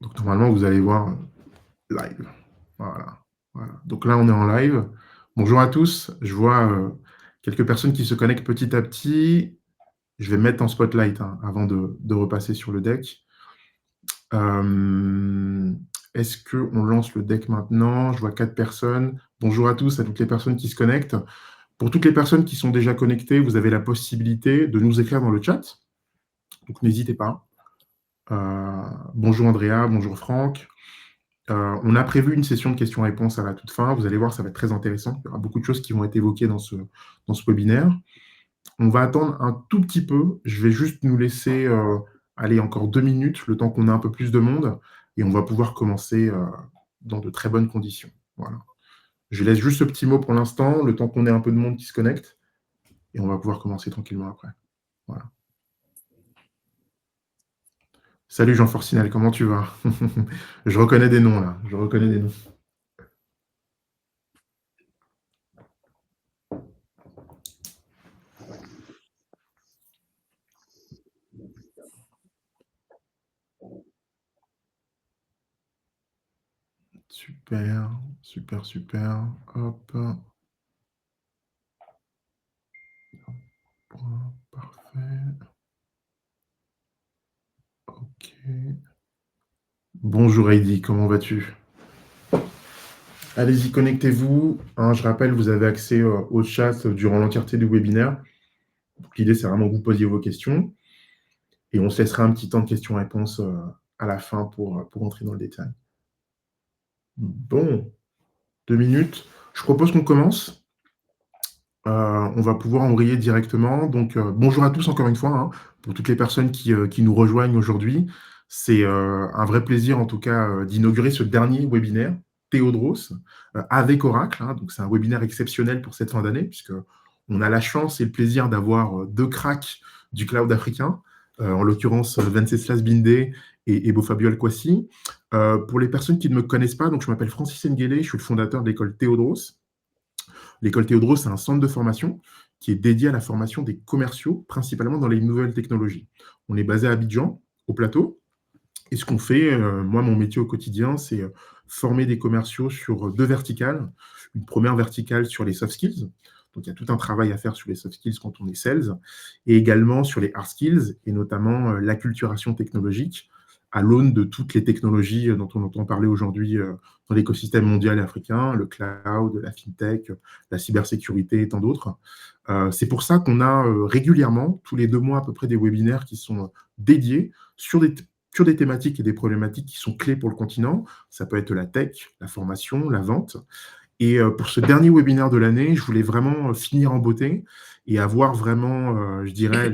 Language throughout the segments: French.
Donc normalement, vous allez voir live. Voilà, voilà. Donc là, on est en live. Bonjour à tous. Je vois quelques personnes qui se connectent petit à petit. Je vais me mettre en spotlight hein, avant de repasser sur le deck. Euh, Est-ce qu'on lance le deck maintenant? Je vois 4 personnes. Bonjour à tous, à toutes les personnes qui se connectent. Pour toutes les personnes qui sont déjà connectées, vous avez la possibilité de nous écrire dans le chat. Donc n'hésitez pas. Bonjour Andrea, bonjour Franck. On a prévu une session de questions-réponses à la toute fin. Vous allez voir, ça va être très intéressant. Il y aura beaucoup de choses qui vont être évoquées dans ce webinaire. On va attendre un tout petit peu. Je vais juste nous laisser aller encore 2 minutes, le temps qu'on ait un peu plus de monde, et on va pouvoir commencer dans de très bonnes conditions. Voilà. Je laisse juste ce petit mot pour l'instant, le temps qu'on ait un peu de monde qui se connecte, et on va pouvoir commencer tranquillement après. Voilà. Salut Jean Forcinel, comment tu vas? Je reconnais des noms là, je reconnais des noms. Super, super, super. Hop. Parfait. Ok. Bonjour Heidi, comment vas-tu? Allez-y, connectez-vous. Hein, je rappelle, vous avez accès au chat durant l'entièreté du webinaire. L'idée, c'est vraiment que vous posiez vos questions. Et on se laissera un petit temps de questions-réponses à la fin pour entrer dans le détail. Bon, 2 minutes. Je propose qu'on commence. On va pouvoir embrayer directement. Donc, bonjour à tous encore une fois, hein, pour toutes les personnes qui nous rejoignent aujourd'hui. C'est un vrai plaisir, en tout cas, d'inaugurer ce dernier webinaire, Théodros, avec Oracle. Hein. Donc, c'est un webinaire exceptionnel pour cette fin d'année, puisque on a la chance et le plaisir d'avoir 2 cracks du cloud africain, en l'occurrence Venceslas Bindé et Bofabiol Kwasi. Pour les personnes qui ne me connaissent pas, donc je m'appelle Francis Nguele, je suis le fondateur de l'école Théodros. L'école Théodros, c'est un centre de formation qui est dédié à la formation des commerciaux, principalement dans les nouvelles technologies. On est basé à Abidjan, au plateau. Et ce qu'on fait, moi, mon métier au quotidien, c'est former des commerciaux sur 2 verticales. Une première verticale sur les soft skills. Donc, il y a tout un travail à faire sur les soft skills quand on est sales. Et également sur les hard skills, et notamment l'acculturation technologique à l'aune de toutes les technologies dont on entend parler aujourd'hui dans l'écosystème mondial et africain, le cloud, la fintech, la cybersécurité et tant d'autres. C'est pour ça qu'on a régulièrement, tous les 2 mois à peu près, des webinaires qui sont dédiés sur des thématiques et des problématiques qui sont clés pour le continent. Ça peut être la tech, la formation, la vente. Et pour ce dernier webinaire de l'année, je voulais vraiment finir en beauté et avoir vraiment, je dirais,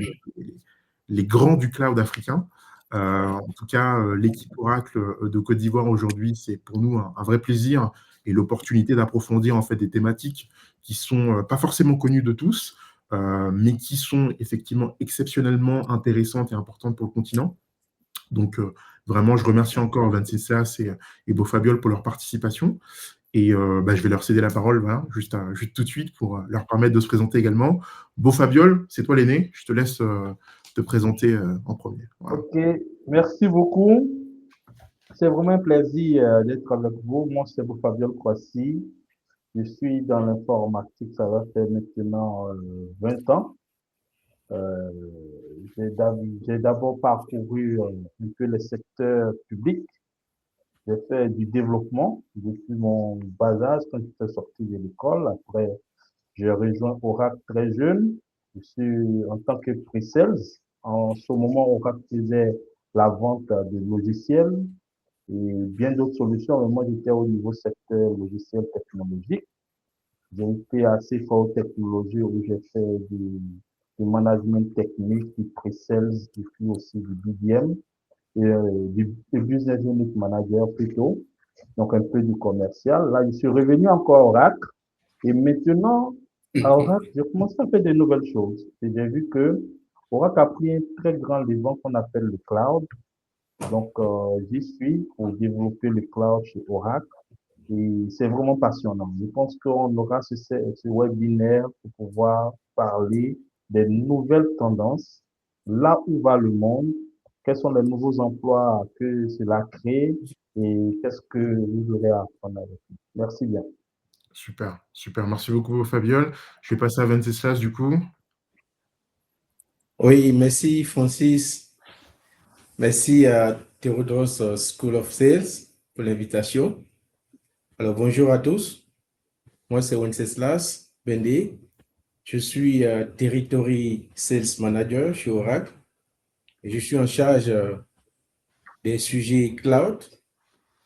les grands du cloud africain. En tout cas, l'équipe Oracle de Côte d'Ivoire aujourd'hui, c'est pour nous un vrai plaisir et l'opportunité d'approfondir en fait des thématiques qui sont pas forcément connues de tous, mais qui sont effectivement exceptionnellement intéressantes et importantes pour le continent. Donc, vraiment, je remercie encore Venceslas et Bofabiol pour leur participation. Et je vais leur céder la parole voilà, juste tout de suite pour leur permettre de se présenter également. Bofabiol, c'est toi l'aîné. Je te laisse te présenter en premier. Voilà. Ok, merci beaucoup. C'est vraiment un plaisir d'être avec vous. Moi, c'est Fabien Kwasi. Je suis dans l'informatique, ça va faire maintenant 20 ans. Euh, j'ai d'abord parcouru un peu le secteur public. J'ai fait du développement depuis mon bas âge quand j'étais sorti de l'école. Après, j'ai rejoint Oracle très jeune. Je suis en tant que pre-sales. En ce moment, Oracle faisait la vente de logiciels et bien d'autres solutions. Mais moi, j'étais au niveau secteur logiciel technologique. J'ai été assez fort en technologie où j'ai fait du management technique, du pre-sales, et puis aussi du BDM et du business unit manager plutôt. Donc un peu du commercial. Là, je suis revenu encore à Oracle et maintenant, à Oracle, j'ai commencé à faire de nouvelles choses. Et j'ai vu que Oracle a pris un très grand livre qu'on appelle le cloud. Donc, j'y suis pour développer le cloud chez Oracle. Et c'est vraiment passionnant. Je pense qu'on aura ce webinaire pour pouvoir parler des nouvelles tendances, là où va le monde, quels sont les nouveaux emplois que cela crée et qu'est-ce que vous aurez à apprendre avec nous. Merci bien. Super, super. Merci beaucoup, Fabiola. Je vais passer à Venceslas, du coup. Oui, merci Francis. Merci à Theodoros School of Sales pour l'invitation. Alors, bonjour à tous. Moi, c'est Wenceslas Bende. Je suis Territory Sales Manager chez Oracle et je suis en charge des sujets cloud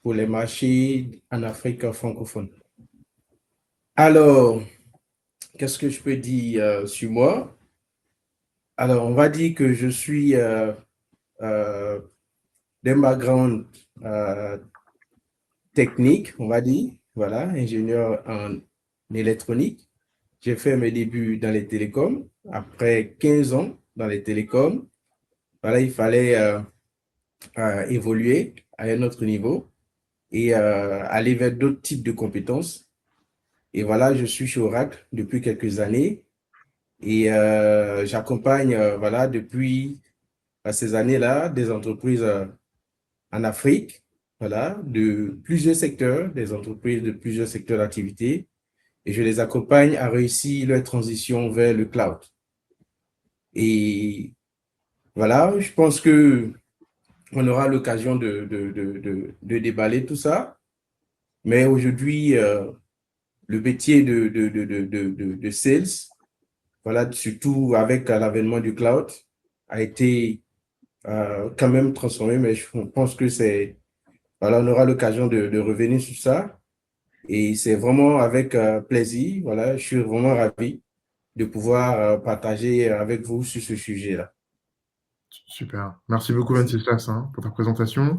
pour les marchés en Afrique francophone. Alors, qu'est-ce que je peux dire sur moi? Alors, on va dire que je suis d'un background technique, on va dire, voilà, ingénieur en électronique. J'ai fait mes débuts dans les télécoms. Après 15 ans dans les télécoms, voilà, il fallait évoluer à un autre niveau et aller vers d'autres types de compétences. Et voilà, je suis chez Oracle depuis quelques années et j'accompagne, voilà, depuis ces années-là, des entreprises en Afrique, voilà, de plusieurs secteurs, des entreprises de plusieurs secteurs d'activité, et je les accompagne à réussir leur transition vers le cloud. Et voilà, je pense que on aura l'occasion de déballer tout ça. Mais aujourd'hui, le métier de sales, voilà, surtout avec l'avènement du cloud, a été quand même transformé, mais je pense que c'est, voilà, on aura l'occasion de revenir sur ça. Et c'est vraiment avec plaisir, voilà, je suis vraiment ravi de pouvoir partager avec vous sur ce sujet-là. Super. Merci beaucoup, Merci. Venceslas, hein, pour ta présentation.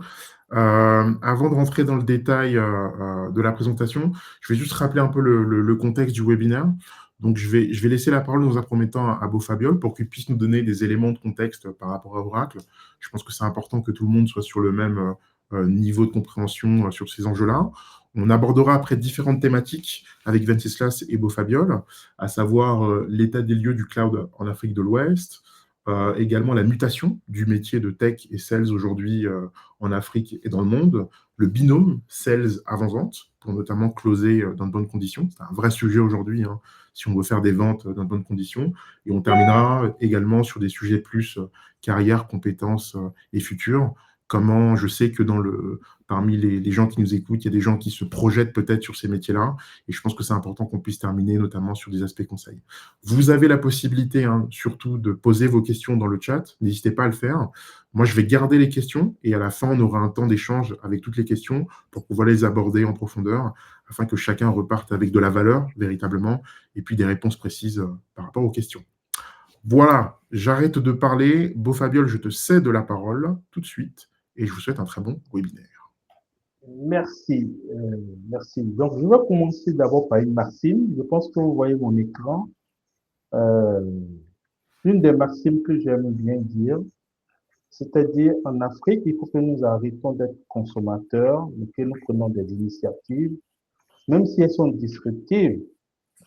Avant de rentrer dans le détail de la présentation, je vais juste rappeler un peu le contexte du webinaire. Donc, je vais laisser la parole dans un premier temps à Beau Fabiol pour qu'il puisse nous donner des éléments de contexte par rapport à Oracle. Je pense que c'est important que tout le monde soit sur le même niveau de compréhension sur ces enjeux-là. On abordera après différentes thématiques avec Venceslas et Beau Fabiol, à savoir l'état des lieux du cloud en Afrique de l'Ouest, également la mutation du métier de tech et sales aujourd'hui en Afrique et dans le monde, le binôme sales avant-vente pour notamment closer dans de bonnes conditions. C'est un vrai sujet aujourd'hui, hein, si on veut faire des ventes dans de bonnes conditions. Et on terminera également sur des sujets plus carrière, compétences et futurs. Comment je sais que parmi les gens qui nous écoutent, il y a des gens qui se projettent peut-être sur ces métiers-là. Et je pense que c'est important qu'on puisse terminer notamment sur des aspects conseils. Vous avez la possibilité, hein, surtout, de poser vos questions dans le chat. N'hésitez pas à le faire. Moi, je vais garder les questions et à la fin, on aura un temps d'échange avec toutes les questions pour pouvoir les aborder en profondeur afin que chacun reparte avec de la valeur, véritablement, et puis des réponses précises par rapport aux questions. Voilà, j'arrête de parler. Beau Fabiol, je te cède la parole tout de suite et je vous souhaite un très bon webinaire. Merci, merci. Donc, je vais commencer d'abord par une maxime. Je pense que vous voyez mon écran. Euh, une des maximes que j'aime bien dire, c'est-à-dire en Afrique, il faut que nous arrêtons d'être consommateurs, mais que nous prenons des initiatives, même si elles sont disruptives,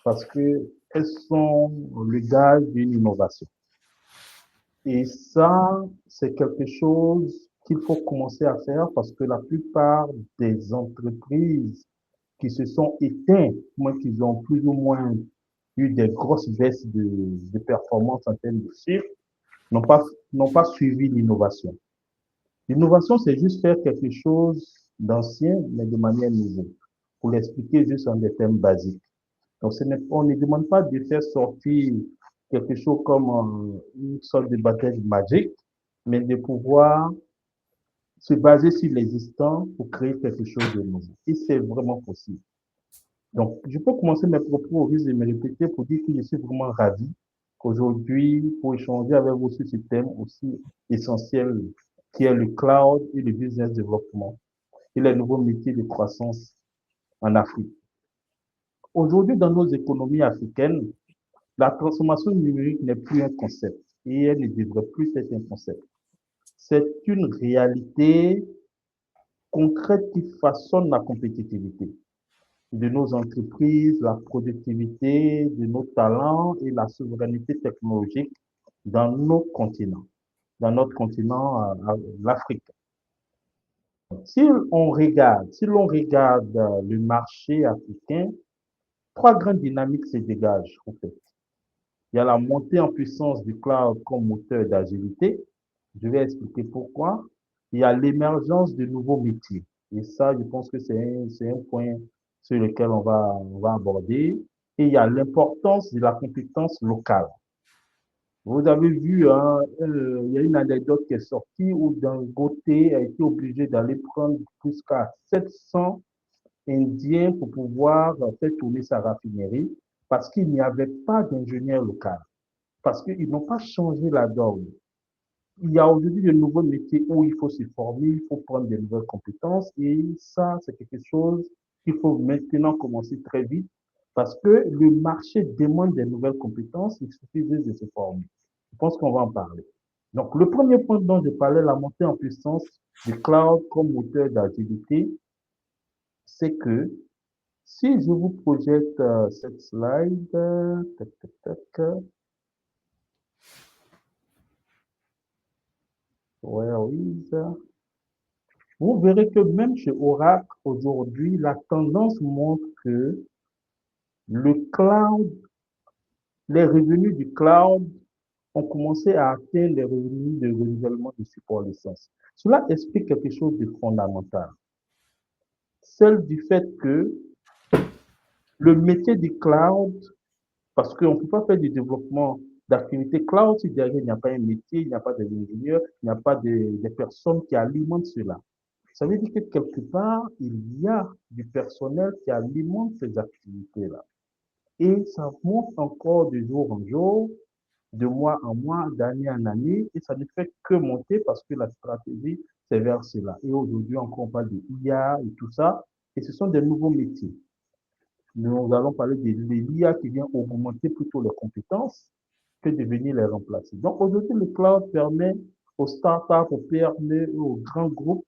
parce que elles sont le gage d'une innovation. Et ça, c'est quelque chose qu'il faut commencer à faire parce que la plupart des entreprises qui se sont éteintes, moi, qui ont plus ou moins eu des grosses baisses de performance en termes de chiffres, n'ont pas, n'ont pas suivi l'innovation. L'innovation, c'est juste faire quelque chose d'ancien, mais de manière nouvelle. Pour l'expliquer juste en des termes basiques. Donc, on ne demande pas de faire sortir quelque chose comme une sorte de baptême magique, mais de pouvoir se baser sur l'existant pour créer quelque chose de nouveau. Et c'est vraiment possible. Donc, je peux commencer mes propos au risque de me répéter pour dire que je suis vraiment ravi aujourd'hui pour échanger avec vous sur ce thème aussi essentiel qui est le cloud et le business développement et les nouveaux métiers de croissance en Afrique. Aujourd'hui, dans nos économies africaines, la transformation numérique n'est plus un concept et elle ne devrait plus être un concept. C'est une réalité concrète qui façonne la compétitivité de nos entreprises, la productivité de nos talents et la souveraineté technologique dans nos continents. dans notre continent, l'Afrique. Si l'on regarde le marché africain, trois grandes dynamiques se dégagent, en fait. Il y a la montée en puissance du cloud comme moteur d'agilité. Je vais expliquer pourquoi. Il y a l'émergence de nouveaux métiers. Et ça, je pense que c'est un point sur lequel on va aborder. Et il y a l'importance de la compétence locale. Vous avez vu, hein, il y a une anecdote qui est sortie où Dangote a été obligé d'aller prendre jusqu'à 700 Indiens pour pouvoir faire tourner sa raffinerie parce qu'il n'y avait pas d'ingénieur local, parce qu'ils n'ont pas changé la donne. Il y a aujourd'hui de nouveaux métiers où il faut se former, il faut prendre de nouvelles compétences et ça, c'est quelque chose qu'il faut maintenant commencer très vite parce que le marché demande des nouvelles compétences, il suffit juste de se former. Je pense qu'on va en parler. Donc, le premier point dont je parlais, la montée en puissance du cloud comme moteur d'agilité, c'est que si je vous projette cette slide, tac, tac, tac, where is, vous verrez que même chez Oracle, aujourd'hui, la tendance montre que le cloud, les revenus du cloud ont commencé à atteindre les revenus de renouvellement du support licence. Cela explique quelque chose de fondamental. Celle du fait que le métier du cloud, parce qu'on ne peut pas faire du développement d'activités cloud si derrière il n'y a pas un métier, il n'y a pas d'ingénieurs, il n'y a pas de personnes qui alimentent cela. Ça veut dire que quelque part, il y a du personnel qui alimente ces activités-là. Et ça monte encore de jour en jour, de mois en mois, d'année en année, et ça ne fait que monter parce que la stratégie, c'est vers cela. Et aujourd'hui, encore, on parle de IA et tout ça, et ce sont des nouveaux métiers. Nous allons parler de l'IA qui vient augmenter plutôt les compétences que de venir les remplacer. Donc aujourd'hui, le cloud permet aux startups, aux PME, aux grands groupes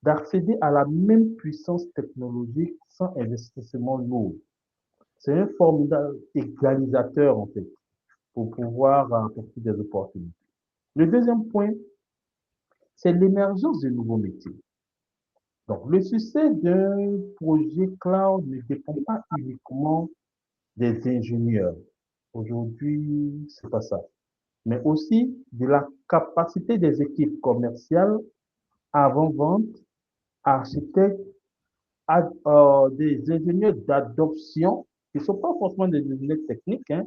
d'accéder à la même puissance technologique sans investissement lourd. C'est un formidable égalisateur, en fait, pour pouvoir apporter des opportunités. Le deuxième point, c'est l'émergence de nouveaux métiers. Donc, le succès d'un projet cloud ne dépend pas uniquement des ingénieurs. Aujourd'hui, c'est pas ça. Mais aussi de la capacité des équipes commerciales, avant-vente, architectes, des ingénieurs d'adoption, qui ne sont pas forcément des ingénieurs techniques, hein,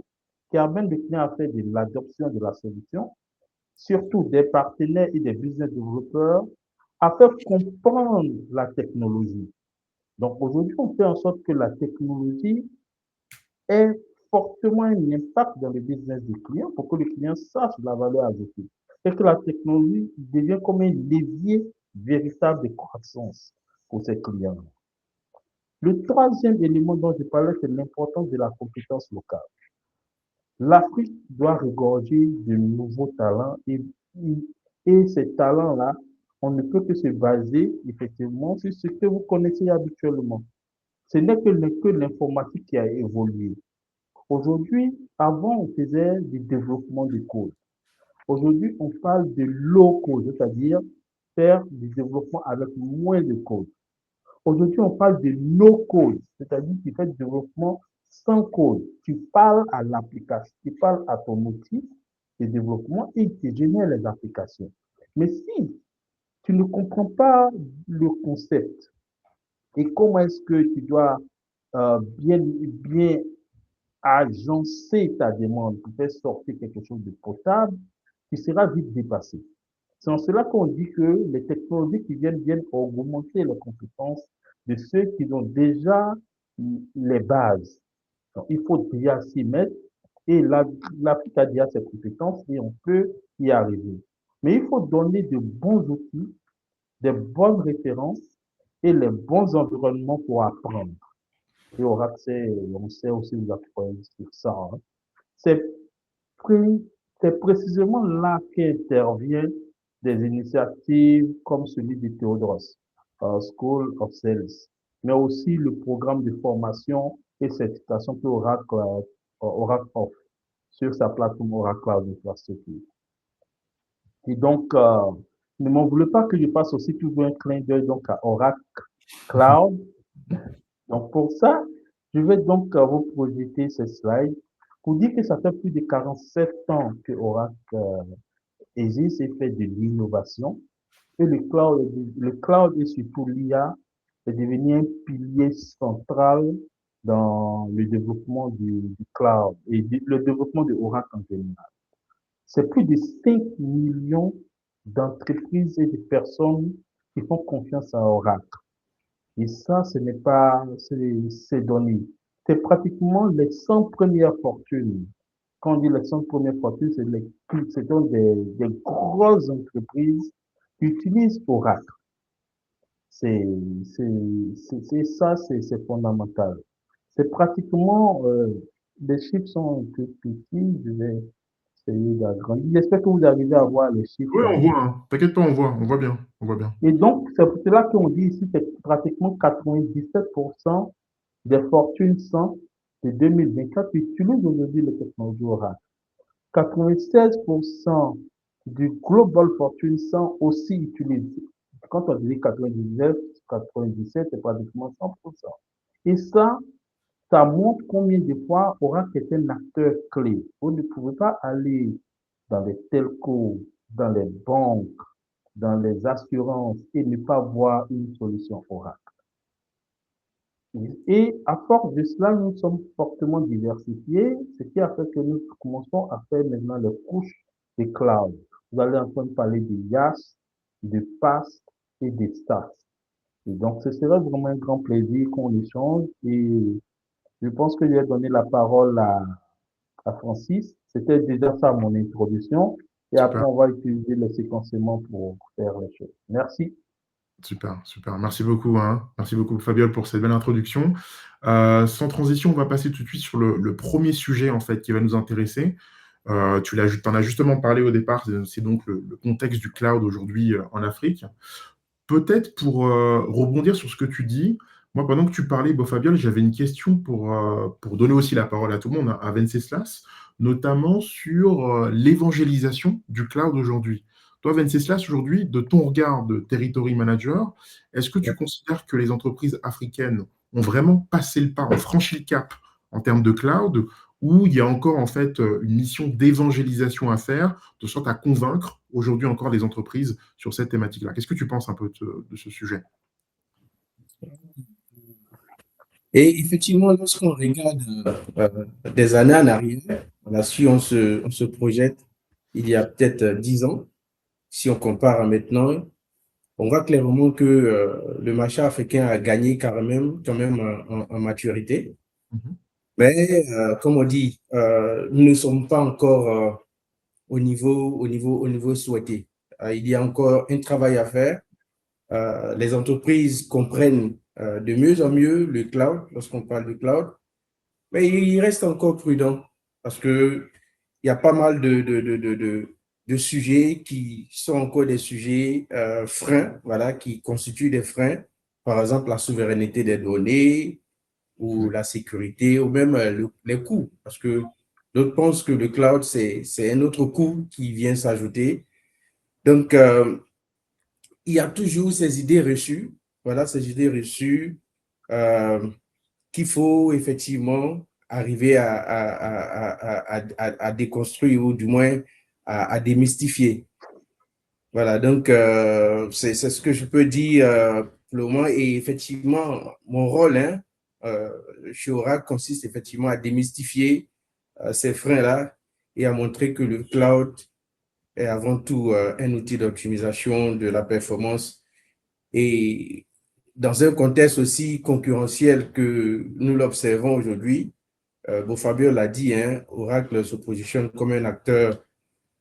qui amènent le client à faire de l'adoption de la solution, surtout des partenaires et des business développeurs, à faire comprendre la technologie. Donc aujourd'hui, on fait en sorte que la technologie ait fortement un impact dans le business du client pour que le client sache la valeur ajoutée et que la technologie devient comme un levier véritable de croissance pour ses clients. Le troisième élément dont je parlais, c'est l'importance de la compétence locale. L'Afrique doit regorger de nouveaux talents et ces talents-là, on ne peut que se baser effectivement sur ce que vous connaissez habituellement. Ce n'est que l'informatique qui a évolué. Aujourd'hui, avant, on faisait du développement de code. Aujourd'hui, on parle de low code, c'est-à-dire faire du développement avec moins de code. Aujourd'hui, on parle de no code, c'est-à-dire que tu fais du développement sans code. Tu parles à l'application, tu parles à ton outil de développement et tu génères les applications. Mais si tu ne comprends pas le concept et comment est-ce que tu dois bien agencer ta demande pour faire sortir quelque chose de potable, tu seras vite dépassé. C'est en cela qu'on dit que les technologies qui viennent augmenter les compétences de ceux qui ont déjà les bases. Donc, il faut déjà s'y mettre et l'Afrique a déjà ses compétences et on peut y arriver. Mais il faut donner de bons outils, des bonnes références et les bons environnements pour apprendre. Et on sait aussi vous apprendre sur ça. Hein. C'est c'est précisément là qu'interviennent des initiatives comme celui de Théodros, School of Sales, mais aussi le programme de formation et certification que Oracle offre sur sa plateforme Oracle Cloud Infrastructure. Et donc, ne m'en voulez pas que je fasse aussi toujours un clin d'œil donc à Oracle Cloud. Donc, pour ça, je vais donc vous projeter ces slides pour dire que ça fait plus de 47 ans que Oracle existe et fait de l'innovation. Et le cloud et surtout l'IA est devenu un pilier central dans le développement du cloud et le développement de Oracle en général. C'est plus de 5 millions d'entreprises et de personnes qui font confiance à Oracle. Et ça, ce n'est pas, c'est donné. C'est pratiquement les 100 premières fortunes. Quand on dit les 100 premières fortunes, c'est donc des grosses entreprises qui utilisent Oracle. C'est, c'est fondamental. C'est pratiquement, les chiffres sont un peu petits, je vais essayer d'agrandir. J'espère que vous arrivez à voir les chiffres Oui, on là. voit, hein. T'inquiète pas, on voit bien, on voit bien. Et donc, c'est pour cela qu'on dit ici que pratiquement 97% des fortunes 100 de 2024 utilisent aujourd'hui les technologies Oracle. 96% du Global Fortune 100 aussi utilise. Quand on dit 99, 97, c'est pratiquement 100%. Et ça montre combien de fois Oracle est un acteur clé. Vous ne pouvez pas aller dans les telcos, dans les banques, dans les assurances et ne pas voir une solution Oracle. Et à force de cela, nous sommes fortement diversifiés, ce qui a fait que nous commençons à faire maintenant les couches de cloud. Vous allez entendre parler de IaaS, de PaaS et de SaaS. Et donc, ce sera vraiment un grand plaisir qu'on échange et je pense que je vais donner la parole à Francis. C'était déjà ça mon introduction et après Super. on va utiliser le séquencement pour faire les choses. Merci. Super, super. Merci beaucoup, hein. Merci beaucoup, Fabiola, pour cette belle introduction. Sans transition, on va passer tout de suite sur le premier sujet, en fait, qui va nous intéresser. Tu en as justement parlé au départ, c'est donc le contexte du cloud aujourd'hui en Afrique. Peut-être pour rebondir sur ce que tu dis, moi, pendant que tu parlais, Fabiola, j'avais une question pour donner aussi la parole à tout le monde, hein, à Venceslas, notamment sur l'évangélisation du cloud aujourd'hui. Toi, Venceslas, aujourd'hui, de ton regard de territory manager, est-ce que tu considères que les entreprises africaines ont vraiment passé le pas, ont franchi le cap en termes de cloud, ou il y a encore en fait une mission d'évangélisation à faire, de sorte à convaincre aujourd'hui encore les entreprises sur cette thématique-là? Qu'est-ce que tu penses un peu de ce sujet? Et effectivement, lorsqu'on regarde des années en arrière, voilà, si on se projette il y a peut-être 10 ans, si on compare à maintenant, on voit clairement que le marché africain a gagné quand même en maturité. Mhm. Mais comme on dit, nous ne sommes pas encore au niveau souhaité. Il y a encore un travail à faire. Les entreprises comprennent de mieux en mieux le cloud lorsqu'on parle de cloud, mais il reste encore prudent parce que il y a pas mal de sujets qui sont encore des sujets freins, voilà, qui constituent des freins. Par exemple, la souveraineté des données ou la sécurité ou même les coûts. Parce que d'autres pensent que le cloud, c'est un autre coût qui vient s'ajouter. Donc, il y a toujours ces idées reçues, voilà, ces idées reçues euh, qu'il faut effectivement arriver à déconstruire ou du moins à démystifier. Voilà, donc c'est ce que je peux dire pour le moment. Et effectivement, mon rôle hein, euh, chez Oracle consiste effectivement à démystifier ces freins-là et à montrer que le cloud est avant tout un outil d'optimisation de la performance et dans un contexte aussi concurrentiel que nous l'observons aujourd'hui. Fabio l'a dit, hein, Oracle se positionne comme un acteur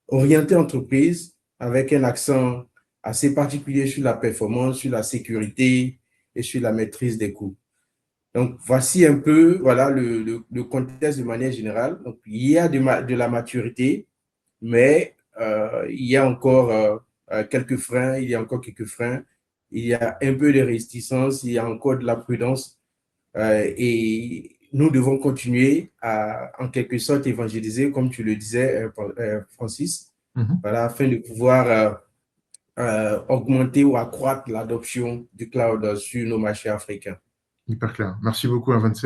orienté entreprise avec un accent assez particulier sur la performance, sur la sécurité et sur la maîtrise des coûts. Donc, voici un peu voilà, le contexte de manière générale. Donc, il y a de la maturité, mais il y a encore quelques freins, il y a encore quelques freins, il y a un peu de réticence, il y a encore de la prudence et nous devons continuer à, en quelque sorte, évangéliser, comme tu le disais, Francis. Mhm. voilà, afin de pouvoir augmenter ou accroître l'adoption du cloud sur nos marchés africains. Hyper clair. Merci beaucoup, Avance.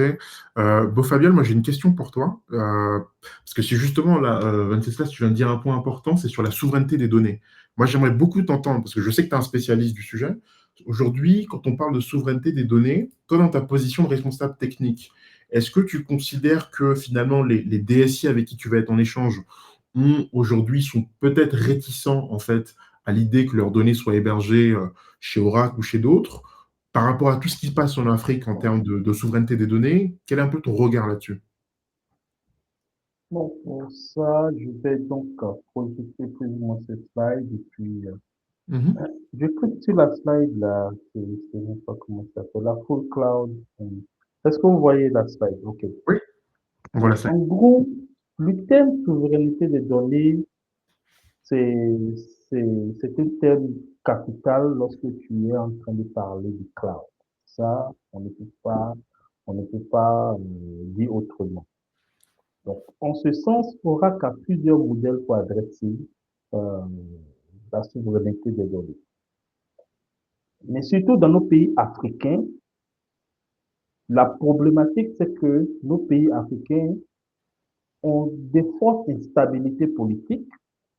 Beau Fabien, moi j'ai une question pour toi. Parce que c'est justement là, Venceslas, tu viens de dire un point important, c'est sur la souveraineté des données. Moi j'aimerais beaucoup t'entendre, parce que je sais que tu es un spécialiste du sujet. Aujourd'hui, quand on parle de souveraineté des données, toi dans ta position de responsable technique, est-ce que tu considères que finalement les DSI avec qui tu vas être en échange aujourd'hui sont peut-être réticents en fait à l'idée que leurs données soient hébergées chez Oracle ou chez d'autres? Par rapport à tout ce qui se passe en Afrique en termes de souveraineté des données, quel est un peu ton regard là-dessus? Bon, pour ça, je vais donc projeter plus ou moins ce slide et puis Mhm. je clique sur la slide là, je ne sais pas comment ça s'appelle, la full cloud. Est-ce que vous voyez la slide? OK. Oui, on voit la Donc, scène. en gros, le thème souveraineté des données, c'est, c'est un thème capital lorsque tu es en train de parler du cloud. Ça, on ne peut pas dire autrement. Donc, en ce sens, Oracle a plusieurs modèles pour adresser euh, la souveraineté des données. Mais surtout dans nos pays africains, la problématique, c'est que nos pays africains ont des fortes instabilités politiques.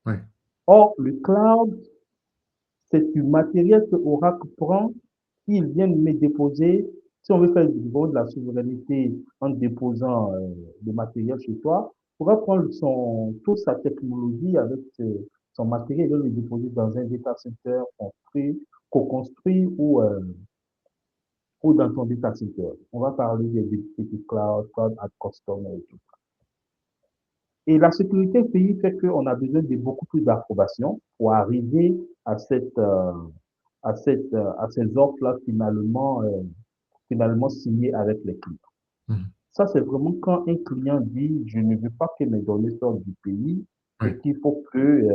Ouais. Or, le cloud, c'est du matériel que Oracle prend, qu'ils viennent me déposer. Si on veut faire du bon de la souveraineté en déposant le matériel chez toi, Oracle prend toute sa technologie avec son matériel et le déposer dans un data center construit, co-construit ou dans ton data center. On va parler des dedicated cloud, cloud at customer et tout. Et la sécurité pays fait qu'on a besoin de beaucoup plus d'approbation pour arriver à à ces offres-là finalement signées avec les clients. Mhm. Ça, c'est vraiment quand un client dit, je ne veux pas que mes données sortent du pays et Ouais. qu'il faut que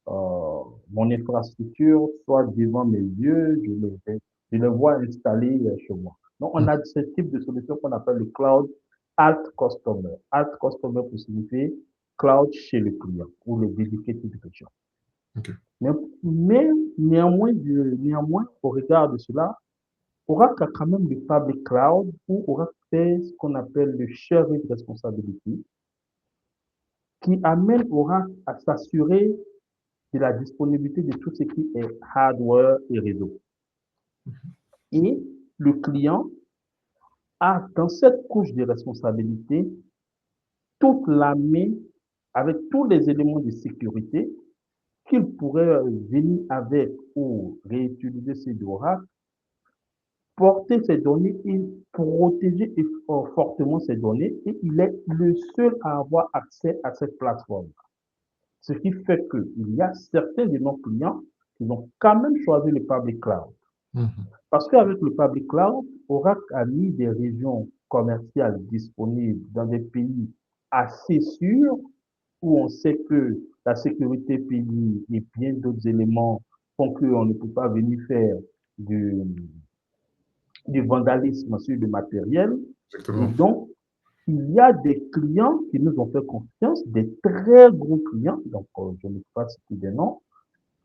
mon infrastructure soit devant mes yeux, je le vois installé chez moi. Donc, on Mhm. a ce type de solution qu'on appelle le cloud alt customer. Alt customer pour signifier cloud chez le client ou le dedicated region. Ok. Mais, mais néanmoins, au regard de cela, Oracle a quand même le public cloud où Oracle fait ce qu'on appelle le sharing responsibility qui amène Oracle à s'assurer de la disponibilité de tout ce qui est hardware et réseau. Et le client a dans cette couche de responsabilité toute la main avec tous les éléments de sécurité qu'il pourrait venir avec ou réutiliser ces d'Oracle, porter ces données et protéger fortement ces données et il est le seul à avoir accès à cette plateforme. Ce qui fait qu'il y a certains de nos clients qui ont quand même choisi le public cloud. Mhm. Parce qu'avec le public cloud, Oracle a mis des régions commerciales disponibles dans des pays assez sûrs où on sait que la sécurité pays et bien d'autres éléments font qu'on ne peut pas venir faire du, du vandalisme sur le matériel. Et Exactement. donc, il y a des clients qui nous ont fait confiance, des très gros clients, donc je ne sais pas citer des noms,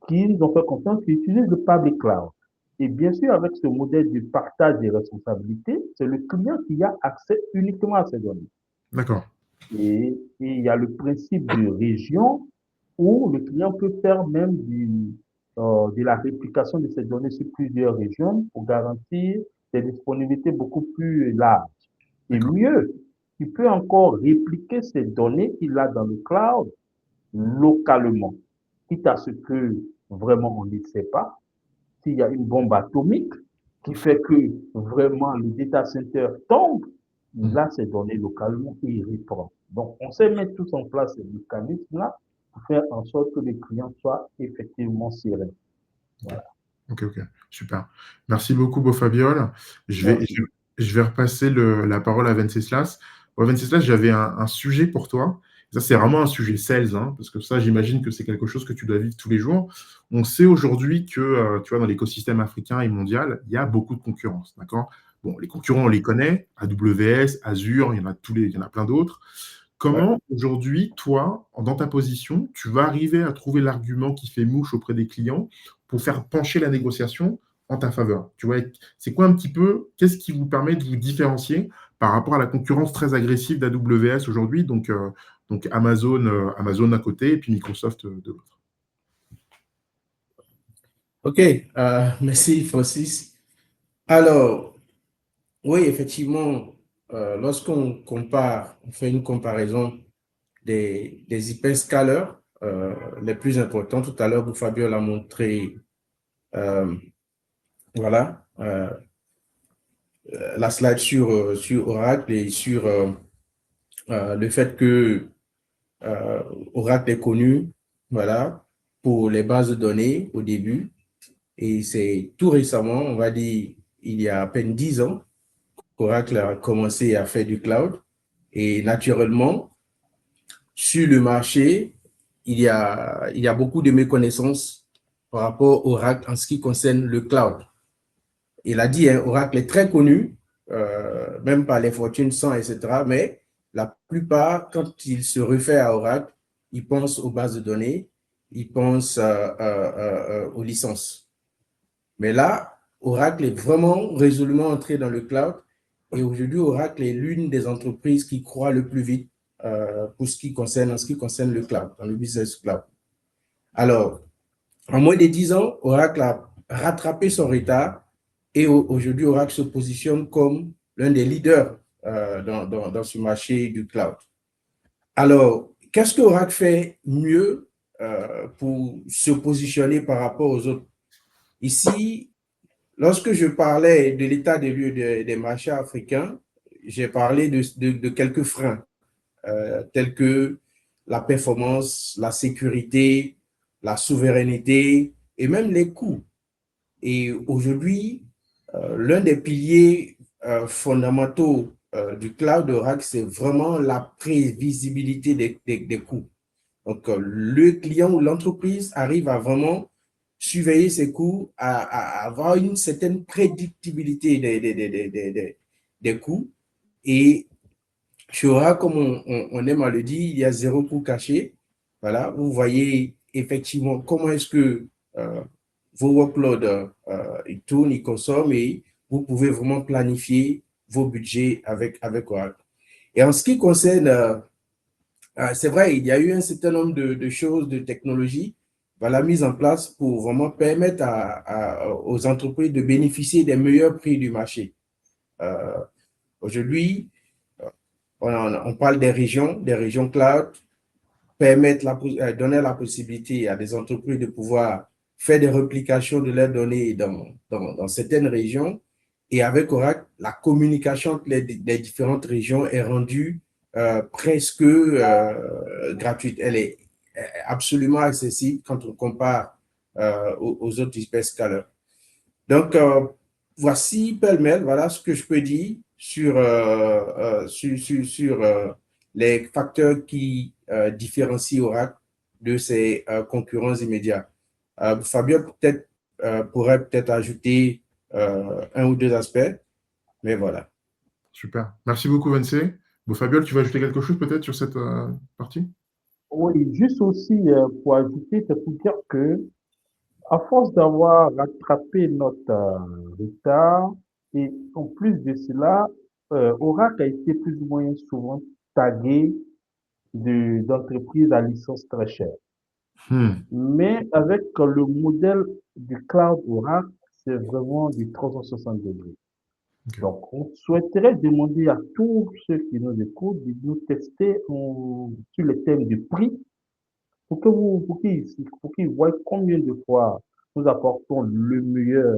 qui nous ont fait confiance, qui utilisent le public cloud. Et bien sûr, avec ce modèle de partage des responsabilités, c'est le client qui a accès uniquement à ces données. D'accord. Et il y a le principe de région où le client peut faire même de la réplication de ces données sur plusieurs régions pour garantir des disponibilités beaucoup plus larges. Et D'accord. mieux, il peut encore répliquer ces données qu'il a dans le cloud localement, quitte à ce que vraiment on ne sait pas. S'il y a une bombe atomique qui fait que vraiment le data center tombe, il Mhm. a ces données localement et il reprend. Donc, on sait mettre tous en place ces mécanismes-là pour faire en sorte que les clients soient effectivement sereins. Ok. Voilà. Ok, ok. Super. Merci beaucoup, Beau Fabiol. Merci. Je vais repasser la parole à Venceslas. Ouais, Venceslas, j'avais un sujet pour toi. Ça, c'est vraiment un sujet sales, hein, parce que ça, j'imagine que c'est quelque chose que tu dois vivre tous les jours. On sait aujourd'hui que, tu vois, dans l'écosystème africain et mondial, il y a beaucoup de concurrence, d'accord? Bon, les concurrents, on les connaît, AWS, Azure, il y en a il y en a plein d'autres. Comment aujourd'hui, toi, dans ta position, tu vas arriver à trouver l'argument qui fait mouche auprès des clients pour faire pencher la négociation en ta faveur? Tu vois, c'est quoi un petit peu, qu'est-ce qui vous permet de vous différencier par rapport à la concurrence très agressive d'AWS aujourd'hui, donc Amazon, Amazon d'un côté et puis Microsoft de l'autre? OK, merci Francis. Alors, oui, effectivement, lorsqu'on compare, on fait une comparaison des hyperscalers les plus importants, tout à l'heure, Fabio l'a montré, voilà, la slide sur Oracle et sur le fait que Oracle est connu, voilà, pour les bases de données au début. Et c'est tout récemment, on va dire, il y a à peine 10 ans, qu'Oracle a commencé à faire du cloud. Et naturellement, sur le marché, il y a beaucoup de méconnaissances par rapport à Oracle en ce qui concerne le cloud. Il a dit, hein, Oracle est très connu, même par les Fortune 100, etc. Mais la plupart, quand ils se réfèrent à Oracle, ils pensent aux bases de données, ils pensent aux licences. Mais là, Oracle est vraiment résolument entré dans le cloud. Et aujourd'hui, Oracle est l'une des entreprises qui croît le plus vite en ce qui concerne le cloud, dans le business cloud. Alors, en moins de 10 ans, Oracle a rattrapé son retard et aujourd'hui, Oracle se positionne comme l'un des leaders dans ce marché du cloud. Alors, qu'est-ce que Oracle fait mieux pour se positionner par rapport aux autres? Ici, lorsque je parlais de l'état des lieux des marchés africains, j'ai parlé de quelques freins, tels que la performance, la sécurité, la souveraineté et même les coûts. Et aujourd'hui, l'un des piliers fondamentaux du cloud Oracle, c'est vraiment la prévisibilité des coûts. Donc, le client ou l'entreprise arrive à vraiment surveiller ses coûts, à avoir une certaine prédictibilité des coûts. Et chez Oracle, comme on aime à le dire, il y a zéro coût caché. Voilà, vous voyez effectivement comment est-ce que vos workloads ils tournent, ils consomment et vous pouvez vraiment planifier vos budgets avec Oracle. Et en ce qui concerne, c'est vrai, il y a eu un certain nombre de choses, de technologies, voilà, mises en place pour vraiment permettre aux entreprises de bénéficier des meilleurs prix du marché. Aujourd'hui, on parle des régions cloud, donner la possibilité à des entreprises de pouvoir faire des réplications de leurs données dans certaines régions. Et avec Oracle, la communication entre les différentes régions est rendue presque gratuite. Elle est absolument accessible quand on compare aux autres hyperscalers. Donc, voici pêle-mêle, voilà ce que je peux dire sur les facteurs qui différencient Oracle de ses concurrents immédiats. Fabien pourrait peut-être ajouter un ou deux aspects, mais voilà. Super. Merci beaucoup, Vince. Bon, Fabien, tu vas ajouter quelque chose peut-être sur cette partie? Oui, juste aussi pour ajouter, c'est pour dire que à force d'avoir rattrapé notre retard, et en plus de cela, Oracle a été plus ou moins souvent tagué d'entreprises à licence très chère. Mais avec le modèle du cloud Oracle, c'est vraiment du 360 degrés. Okay. Donc, on souhaiterait demander à tous ceux qui nous écoutent de nous tester sur le thème du prix pour qu'ils voient combien de fois nous apportons le meilleur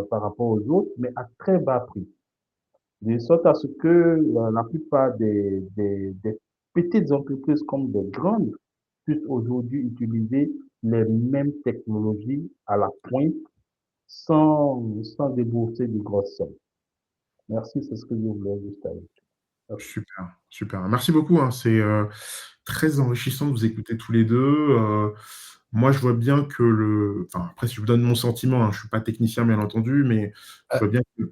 par rapport aux autres, mais à très bas prix. De sorte à ce que la plupart des petites entreprises comme des grandes puissent aujourd'hui utiliser les mêmes technologies à la pointe sans débourser de grosses sommes. Merci, c'est ce que je voulais juste ajouter. Super, super. Merci beaucoup, hein. C'est très enrichissant de vous écouter tous les deux. Moi, je vois bien que enfin, après, si je vous donne mon sentiment, hein, je ne suis pas technicien, bien entendu, mais je vois bien que...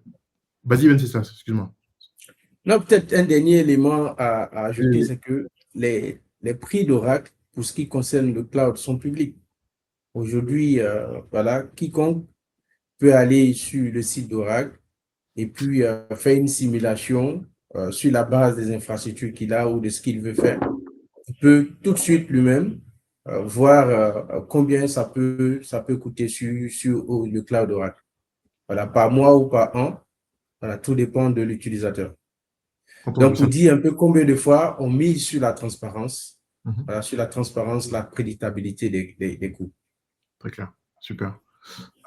Vas-y, Venceslas, excuse-moi. Non, peut-être un dernier élément à ajouter, Et- c'est que les prix d'Oracle, pour ce qui concerne le cloud, sont publics. Aujourd'hui, voilà, quiconque peut aller sur le site d'Oracle et puis faire une simulation sur la base des infrastructures qu'il a ou de ce qu'il veut faire. Il peut tout de suite lui-même voir combien ça peut coûter sur le cloud Oracle. Voilà, par mois ou par an. Voilà, tout dépend de l'utilisateur. Entendu Donc, ça. pour dire un peu combien de fois on mise sur la transparence, Mhm. voilà, sur la transparence, la prédictabilité des coûts. Très clair. Super.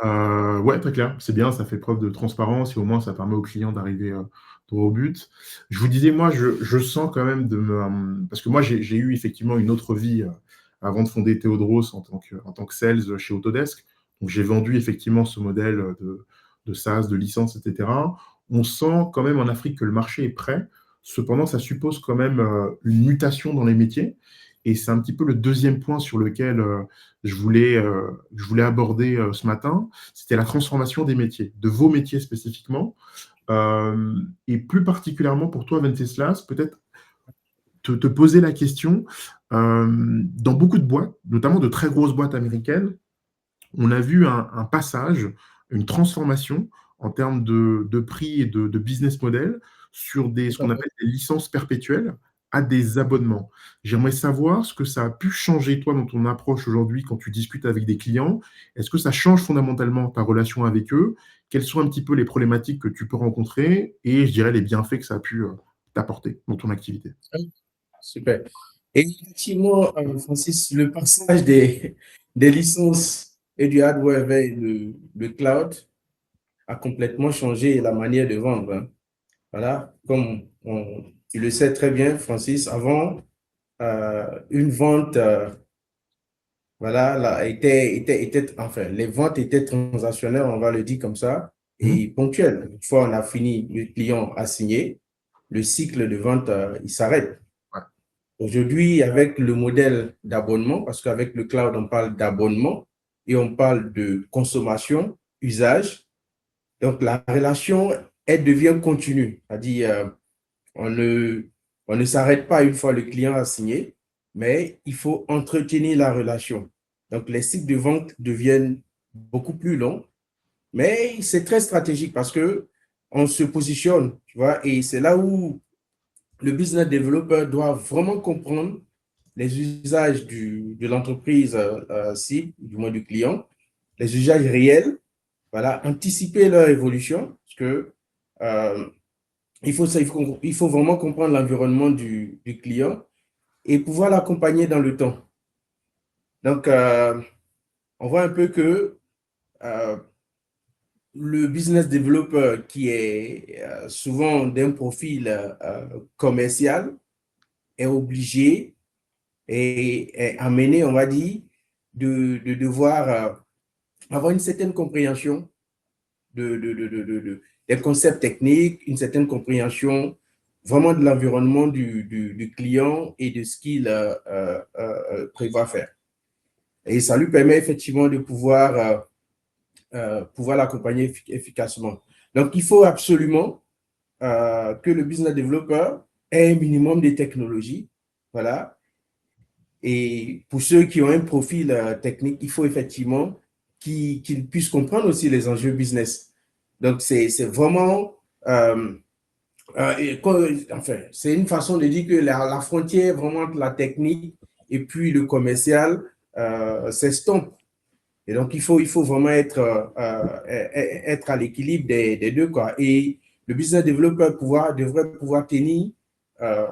Ouais, très clair. C'est bien, ça fait preuve de transparence et au moins ça permet aux clients d'arriver droit au but. Je vous disais, moi, je sens quand même parce que moi, j'ai eu effectivement une autre vie avant de fonder Theodros en tant que sales chez Autodesk. Donc, j'ai vendu effectivement ce modèle de SaaS, de licence, etc. On sent quand même en Afrique que le marché est prêt. Cependant, ça suppose quand même une mutation dans les métiers. Et c'est un petit peu le deuxième point sur lequel je voulais aborder ce matin, c'était la transformation des métiers, de vos métiers spécifiquement, et plus particulièrement pour toi, Venceslas, peut-être te poser la question, dans beaucoup de boîtes, notamment de très grosses boîtes américaines, on a vu un passage, une transformation en termes de prix et de business model sur ce Tout à qu'on fait. appelle des licences perpétuelles à des abonnements. J'aimerais savoir ce que ça a pu changer, toi, dans ton approche aujourd'hui quand tu discutes avec des clients. Est-ce que ça change fondamentalement ta relation avec eux? Quelles sont un petit peu les problématiques que tu peux rencontrer et, je dirais, les bienfaits que ça a pu t'apporter dans ton activité? Super. Et effectivement, Francis, le passage des licences et du hardware vers le cloud a complètement changé la manière de vendre, hein. Voilà, tu le sais très bien, Francis, avant, une vente, voilà, là, enfin, les ventes étaient transactionnelles, on va le dire comme ça, Mhm. et ponctuelles. Une fois on a fini, le client a signé, le cycle de vente, il s'arrête. Ouais. Aujourd'hui, avec le modèle d'abonnement, parce qu'avec le cloud, on parle d'abonnement et on parle de consommation, usage. Donc, la relation, elle devient continue. C'est-à-dire, on ne, on ne s'arrête pas une fois le client a signé, mais il faut entretenir la relation. Donc, les cycles de vente deviennent beaucoup plus longs, mais c'est très stratégique parce que on se positionne, tu vois, et c'est là où le business developer doit vraiment comprendre les usages de l'entreprise cible, du moins du client, les usages réels, voilà, anticiper leur évolution, parce que euh, il faut vraiment comprendre l'environnement du client et pouvoir l'accompagner dans le temps. Donc, on voit un peu que euh, le business developer qui est souvent d'un profil commercial est obligé et amené, on va dire, de devoir avoir une certaine compréhension des concepts techniques, une certaine compréhension vraiment de l'environnement du client et de ce qu'il prévoit faire. Et ça lui permet effectivement de pouvoir l'accompagner efficacement. Donc, il faut absolument que le business developer ait un minimum de technologie. Voilà. Et pour ceux qui ont un profil technique, il faut effectivement qu'ils puissent comprendre aussi les enjeux business. Donc, c'est vraiment, enfin, c'est une façon de dire que la frontière vraiment entre la technique et puis le commercial s'estompe. Et donc, il faut vraiment être à l'équilibre des deux, quoi. Et le business developer devrait pouvoir tenir euh,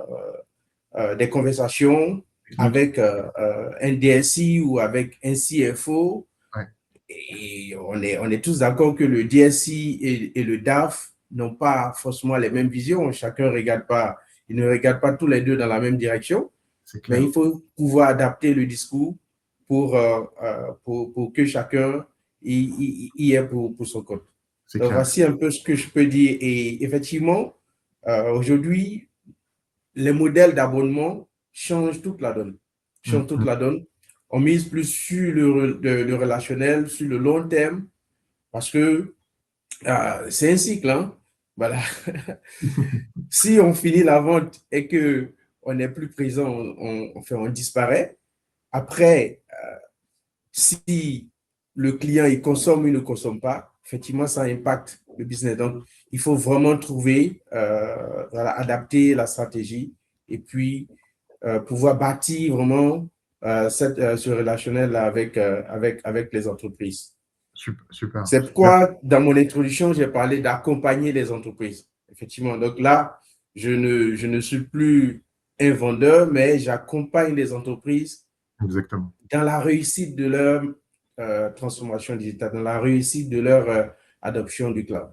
des conversations Technique. avec un DSI ou avec un CFO. Ouais, Et on est tous d'accord que le DSI et le DAF n'ont pas forcément les mêmes visions. Chacun regarde pas, ils ne regardent pas tous les deux dans la même direction, c'est mais clair. il faut pouvoir adapter le discours pour que chacun y ait pour son compte. C'est Donc, clair. voici un peu ce que je peux dire. Et effectivement, aujourd'hui, les modèles d'abonnement changent toute la donne. Changent toute Mhm. la donne. On mise plus sur le relationnel, sur le long terme, parce que c'est un cycle, hein. Voilà. Si on finit la vente et qu'on n'est plus présent, on disparaît. Après, si le client il consomme ou ne consomme pas, effectivement, ça impacte le business. Donc, il faut vraiment trouver, voilà, adapter la stratégie et puis pouvoir bâtir vraiment ce relationnel avec les entreprises. Super, super. C'est pourquoi, dans mon introduction, j'ai parlé d'accompagner les entreprises. Effectivement. Donc là, je ne suis plus un vendeur, mais j'accompagne les entreprises Exactement. dans la réussite de leur transformation digitale, dans la réussite de leur adoption du cloud.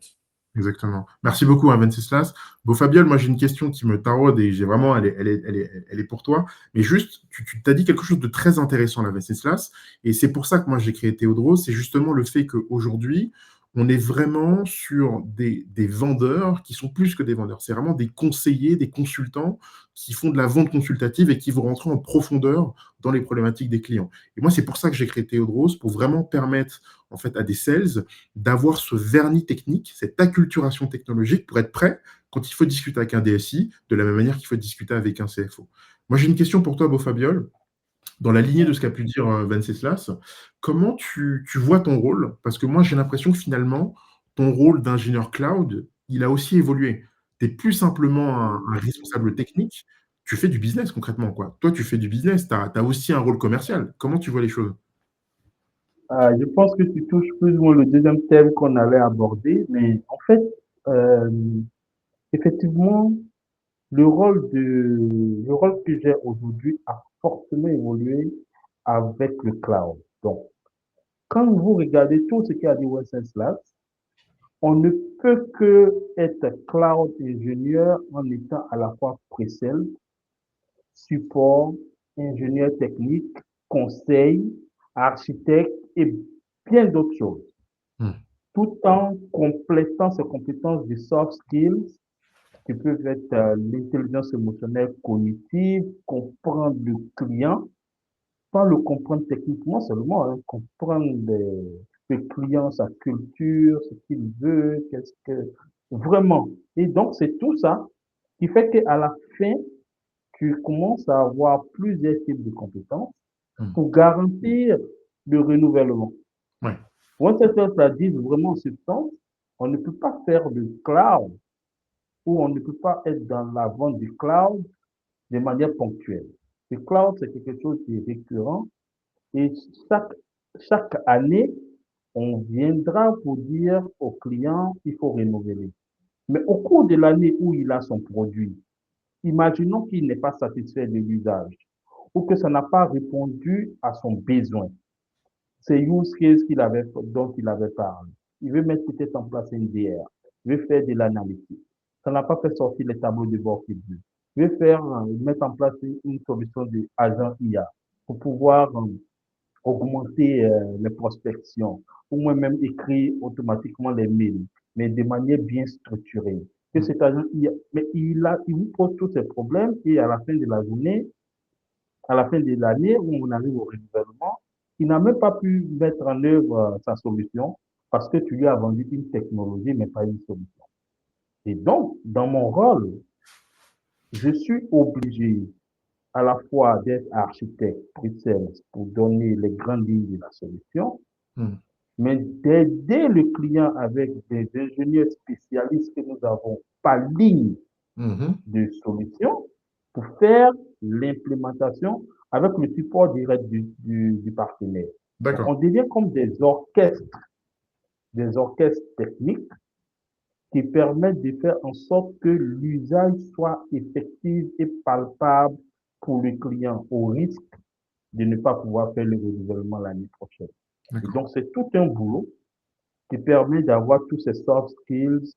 Exactement. Merci beaucoup, hein, Venceslas. Bon, Fabiola, moi j'ai une question qui me taraude et j'ai vraiment, elle est pour toi. Mais juste, tu t'as dit quelque chose de très intéressant là, Venceslas. Et c'est pour ça que moi j'ai créé Théodros. C'est justement le fait qu'aujourd'hui, on est vraiment sur des vendeurs qui sont plus que des vendeurs. C'est vraiment des conseillers, des consultants qui font de la vente consultative et qui vont rentrer en profondeur dans les problématiques des clients. Et moi, c'est pour ça que j'ai créé Théodros, pour vraiment permettre en fait à des sales d'avoir ce vernis technique, cette acculturation technologique pour être prêt quand il faut discuter avec un DSI, de la même manière qu'il faut discuter avec un CFO. Moi, j'ai une question pour toi, Beau Fabiol. Dans la lignée de ce qu'a pu dire Venceslas, comment tu vois ton rôle? Parce que moi, j'ai l'impression que finalement, ton rôle d'ingénieur cloud, il a aussi évolué. Tu n'es plus simplement un responsable technique, tu fais du business concrètement, quoi. Toi, tu fais du business, tu as aussi un rôle commercial. Comment tu vois les choses? Je pense que tu touches plus ou moins le deuxième thème qu'on allait aborder, mais en fait, euh, effectivement, le rôle que j'ai aujourd'hui a fortement évolué avec le cloud. Donc, quand vous regardez tout ce qu'a dit Wenceslas, on ne peut que être cloud ingénieur en étant à la fois pre-sales, support, ingénieur technique, conseil, architecte et bien d'autres choses, Hmm. tout en complétant ces compétences de soft skills qui peuvent être l'intelligence émotionnelle cognitive, comprendre le client, pas le comprendre techniquement seulement, hein, comprendre le client, sa culture, ce qu'il veut, qu'est-ce que vraiment. Et donc, c'est tout ça qui fait qu'à la fin, tu commences à avoir plusieurs types de compétences Hmm. pour garantir le renouvellement. Ouais. Moi, cette chose-là dit vraiment en substance, on ne peut pas faire du cloud ou on ne peut pas être dans la vente du cloud de manière ponctuelle. Le cloud, c'est quelque chose qui est récurrent et chaque année, on viendra pour dire au client qu'il faut renouveler. Mais au cours de l'année où il a son produit, imaginons qu'il n'est pas satisfait de l'usage ou que ça n'a pas répondu à son besoin. C'est use case dont il avait parlé. Il veut mettre peut-être en place une DR. Il veut faire de l'analytique. Ça n'a pas fait sortir les tableaux de bord qu'il veut. Il veut mettre en place une solution d'agent IA pour pouvoir augmenter les prospections ou même écrire automatiquement les mails, mais de manière bien structurée. Que Hmm. cet agent IA, mais il vous pose tous ces problèmes et à la fin de la journée, à la fin de l'année où on arrive au renouvellement, il n'a même pas pu mettre en œuvre sa solution parce que tu lui as vendu une technologie, mais pas une solution. Et donc, dans mon rôle, je suis obligé à la fois d'être architecte pre-sales pour donner les grandes lignes de la solution, Hmm. mais d'aider le client avec des ingénieurs spécialistes que nous avons par ligne Mhm. de solution pour faire l'implémentation avec le support direct du partenaire. Donc, D'accord. on devient comme des orchestres techniques qui permettent de faire en sorte que l'usage soit effectif et palpable pour le client au risque de ne pas pouvoir faire le renouvellement l'année prochaine. Et D'accord. donc, c'est tout un boulot qui permet d'avoir tous ces soft skills.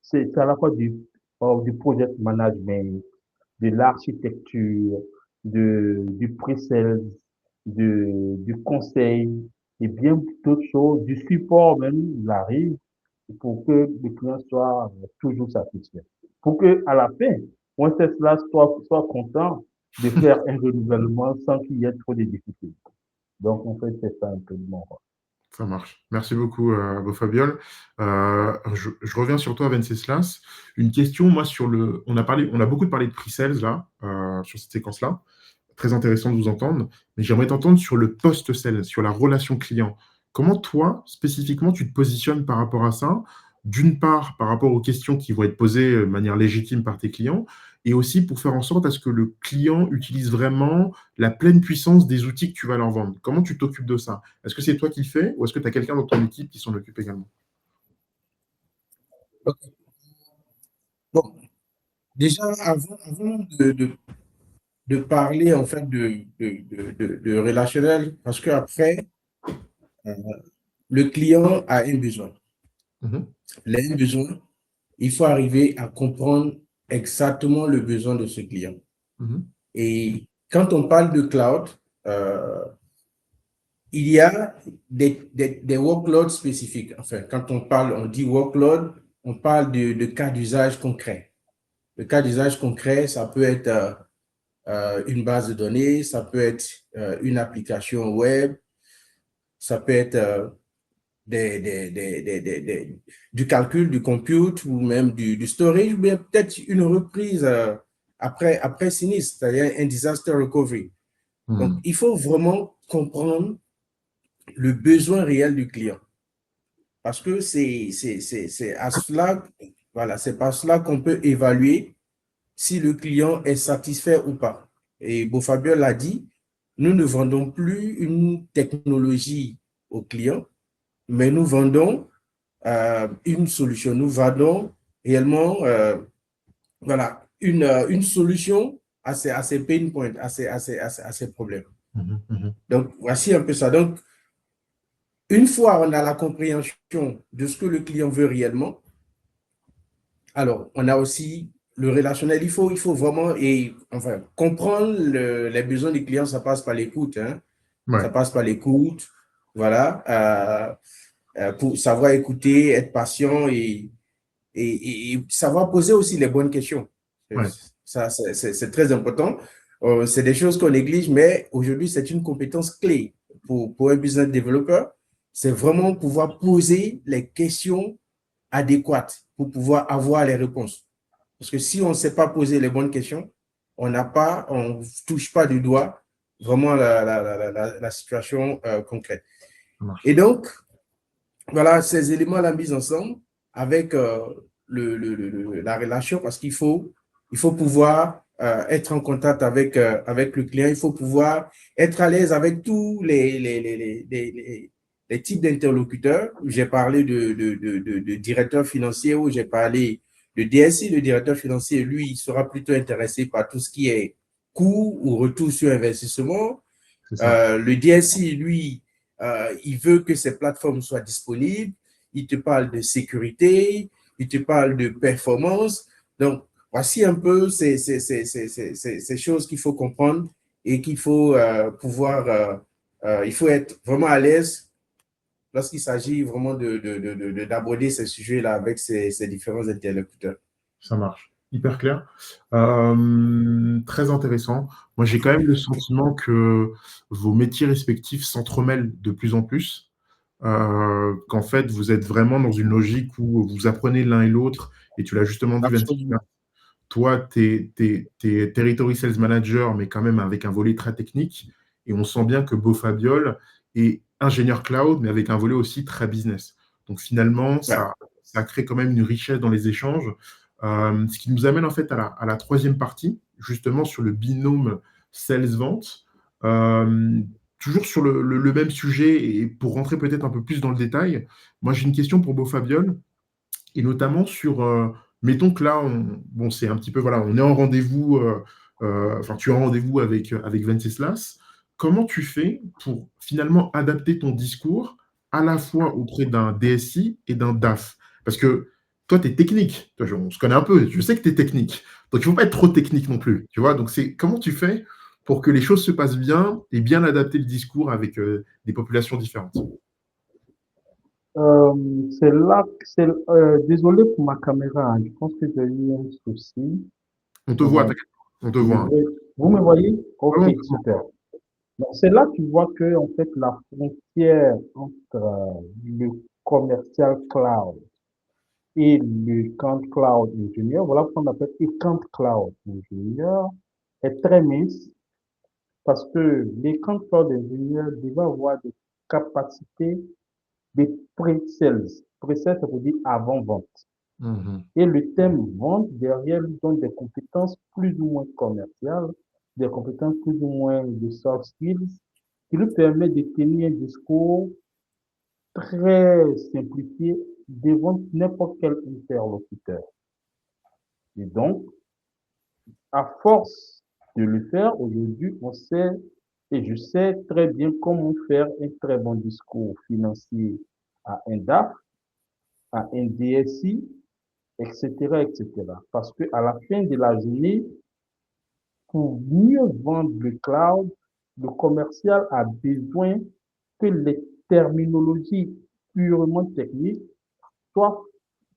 C'est à la fois du project management, de l'architecture, du pre-sales, du conseil et bien d'autres choses, du support même, il arrive pour que le client soit toujours satisfait. Pour que à la fin, on Tesla soit content de faire un renouvellement sans qu'il y ait trop de difficultés. Donc, en fait, c'est ça un peu mon rôle. Ça marche. Merci beaucoup, Beaufabiol. Je reviens sur toi, Venceslas. Une question, moi, on a beaucoup parlé de pre-sales, là, sur cette séquence-là. Très intéressant de vous entendre. Mais j'aimerais t'entendre sur le post-sales, sur la relation client. Comment toi, spécifiquement, tu te positionnes par rapport à ça? D'une part, par rapport aux questions qui vont être posées de manière légitime par tes clients, et aussi pour faire en sorte à ce que le client utilise vraiment la pleine puissance des outils que tu vas leur vendre. Comment tu t'occupes de ça? Est-ce que c'est toi qui le fais ou est-ce que tu as quelqu'un dans ton équipe qui s'en occupe également? Ok. Bon, déjà, avant de parler en fait de relationnel, parce qu'après, le client a un besoin. Mhm, Il a un besoin, il faut arriver à comprendre exactement le besoin de ce client. mhm, Et quand on parle de cloud, euh, il y a des workloads spécifiques. Enfin, quand on dit workload, on parle de cas d'usage concret. Le cas d'usage concret, ça peut être une base de données, ça peut être une application web, ça peut être du calcul, du compute ou même du storage, ou bien peut-être une reprise après sinistre, c'est-à-dire un disaster recovery. Donc, mhm. il faut vraiment comprendre le besoin réel du client. Parce que c'est à cela, voilà, c'est par cela qu'on peut évaluer si le client est satisfait ou pas. Et Beaufabien l'a dit, nous ne vendons plus une technologie au client, mais nous vendons une solution. Nous vendons réellement voilà, une solution à ces pain points, à ces problèmes. Mhm, mhm. Donc, voici un peu ça. Donc, une fois on a la compréhension de ce que le client veut réellement, alors, on a aussi le relationnel. Il faut vraiment enfin, comprendre les besoins des clients, ça passe par l'écoute. Hein. Ça Ouais, passe par l'écoute, voilà, pour savoir écouter, être patient et savoir poser aussi les bonnes questions. ouais. Ça, c'est très important. C'est des choses qu'on néglige, mais aujourd'hui, c'est une compétence clé pour un business developer. C'est vraiment pouvoir poser les questions adéquates pour pouvoir avoir les réponses. Parce que si on ne sait pas poser les bonnes questions, on ne touche pas du doigt vraiment la situation concrète. Ça marche. Et donc, voilà, ces éléments-là mis ensemble avec la relation, parce il faut pouvoir être en contact avec le client, il faut pouvoir être à l'aise avec tous les types d'interlocuteurs. J'ai parlé de directeur financier ou j'ai parlé de DSI. Le directeur financier, lui, il sera plutôt intéressé par tout ce qui est coût ou retour sur investissement. C'est ça. Le DSI, lui, il veut que ces plateformes soient disponibles. Il te parle de sécurité, il te parle de performance. Donc, voici un peu ces choses qu'il faut comprendre et qu'il faut pouvoir, il faut être vraiment à l'aise lorsqu'il s'agit vraiment d'aborder ces sujets-là avec ces différents interlocuteurs. Ça marche. Hyper clair. Très intéressant. Moi, j'ai quand même le sentiment que vos métiers respectifs s'entremêlent de plus en plus. Qu'en fait, vous êtes vraiment dans une logique où vous apprenez l'un et l'autre. Et tu l'as justement dit, Vincent, Absolument. toi, tu es Territory Sales Manager, mais quand même avec un volet très technique. Et on sent bien que Beaufabiol est ingénieur cloud, mais avec un volet aussi très business. Donc finalement, Ouais. ça crée quand même une richesse dans les échanges. Ce qui nous amène en fait à la troisième partie, justement sur le binôme sales-vente. Toujours sur le même sujet, et pour rentrer peut-être un peu plus dans le détail, moi j'ai une question pour Beaufabiol et notamment sur, mettons que là, bon, c'est un petit peu, voilà, on est en rendez-vous, enfin, tu es en rendez-vous avec Venceslas. Comment tu fais pour finalement adapter ton discours à la fois auprès d'un DSI et d'un DAF? Parce que toi, tu es technique. Toi, on se connaît un peu. Je sais que tu es technique. Donc, il ne faut pas être trop technique non plus. Tu vois? Donc, c'est comment tu fais pour que les choses se passent bien et bien adapter le discours avec des populations différentes? C'est là, désolé pour ma caméra, hein. Je pense que j'ai eu un souci. On te voit, Donc, t'inquiète pas. On te je voit, hein. vais, vous me voyez? Ouais, Ok, on te voit. super. Donc, c'est là que tu vois que, en fait, la frontière entre le commercial cloud et le Kant Cloud Engineer, voilà ce qu'on appelle le Kant Cloud Engineer, est très mince parce que les Kant Cloud Engineer doivent avoir des capacités de pre-sales. Pre-sales, ça veut dire avant-vente. Mhm. Et le thème vente, derrière, lui donne des compétences plus ou moins commerciales, des compétences plus ou moins de soft skills, qui lui permettent de tenir un discours très simplifié devant n'importe quel interlocuteur. Et donc, à force de le faire, aujourd'hui, on sait, et je sais très bien comment faire un très bon discours financier à un DAF, à un DSI, etc., etc. Parce qu'à la fin de la journée, pour mieux vendre le cloud, le commercial a besoin que les terminologies purement techniques soient,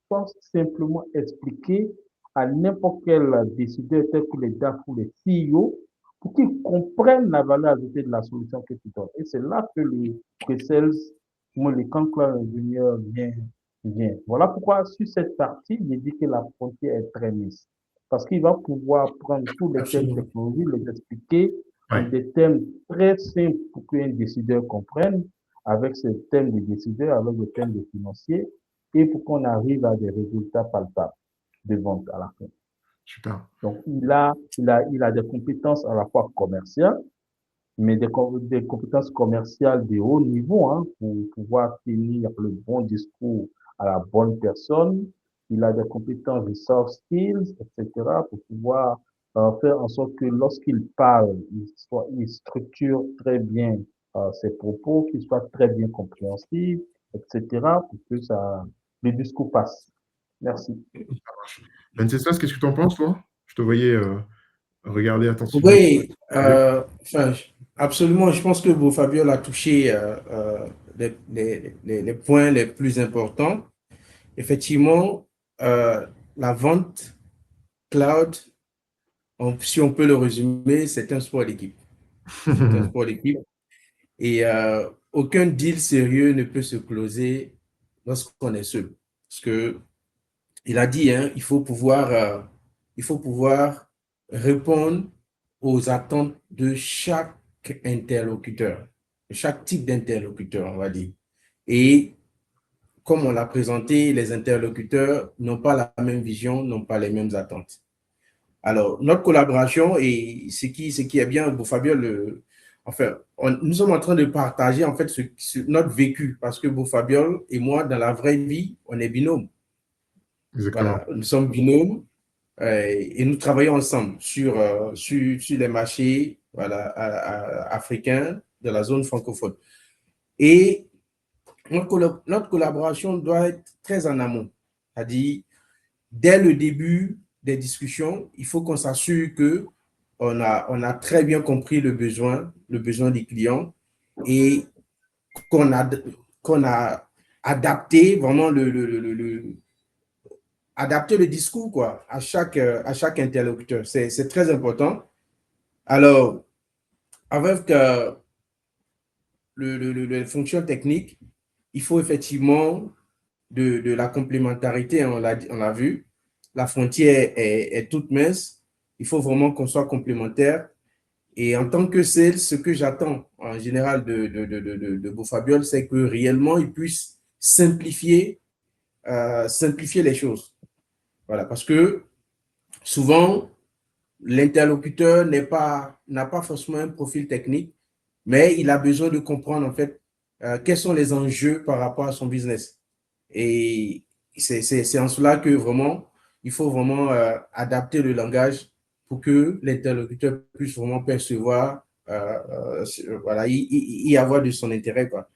soient simplement expliquées à n'importe quel décideur tel que les DAF ou les CEO pour qu'ils comprennent la valeur ajoutée de la solution que tu donnes. Et c'est là que le pre-sales, moi, le camp cloud ingénieur vient. Voilà pourquoi sur cette partie, il dit que la frontière est très mince. Parce qu'il va pouvoir prendre tous les thèmes Absolument. technologiques, les expliquer en Ouais, des thèmes très simples pour qu'un décideur comprenne, avec ces thèmes de décideur, avec le thème de financier, et pour qu'on arrive à des résultats palpables de vente à la fin. super. Donc, il a des compétences à la fois commerciales, mais des compétences commerciales de haut niveau hein, pour pouvoir tenir le bon discours à la bonne personne. Il a des compétences de soft skills, etc., pour pouvoir faire en sorte que lorsqu'il parle, il structure très bien ses propos, qu'il soit très bien compréhensible, etc., pour que le discours passe. Merci. Venceslas, qu'est-ce que tu en penses, toi? Je te voyais regarder attentivement. Oui, enfin, absolument. Je pense que Beau Fabio a touché les points les plus importants. Effectivement, la vente cloud, si on peut le résumer, c'est un sport d'équipe. C'est un sport d'équipe. Et aucun deal sérieux ne peut se closer lorsqu'on est seul. Parce que il a dit, hein, il faut pouvoir répondre aux attentes de chaque interlocuteur, de chaque type d'interlocuteur, on va dire. Et comme on l'a présenté, les interlocuteurs n'ont pas la même vision, n'ont pas les mêmes attentes. Alors, notre collaboration et ce qui est bien, Fabio, enfin, nous sommes en train de partager en fait notre vécu parce que Fabio et moi, dans la vraie vie, on est binômes. Exactement. Voilà, nous sommes binômes et nous travaillons ensemble sur les marchés voilà, africains de la zone francophone. Et notre collaboration doit être très en amont. C'est-à-dire, dès le début des discussions, il faut qu'on s'assure que on a très bien compris le besoin des clients et qu'on a, qu'on a adapté vraiment adapter le discours quoi, à chaque interlocuteur. C'est très important. Alors, avec les fonctions techniques, il faut effectivement de la complémentarité, hein, on l'a vu. La frontière est toute mince. Il faut vraiment qu'on soit complémentaire. Et en tant que sales, ce que j'attends en général de Beaufabiol, c'est que réellement, il puisse simplifier les choses. Voilà, parce que souvent, l'interlocuteur n'a pas forcément un profil technique, mais il a besoin de comprendre en fait quels sont les enjeux par rapport à son business. Et c'est en cela que vraiment, il faut vraiment adapter le langage pour que l'interlocuteur puisse vraiment percevoir, voilà, y avoir de son intérêt, quoi.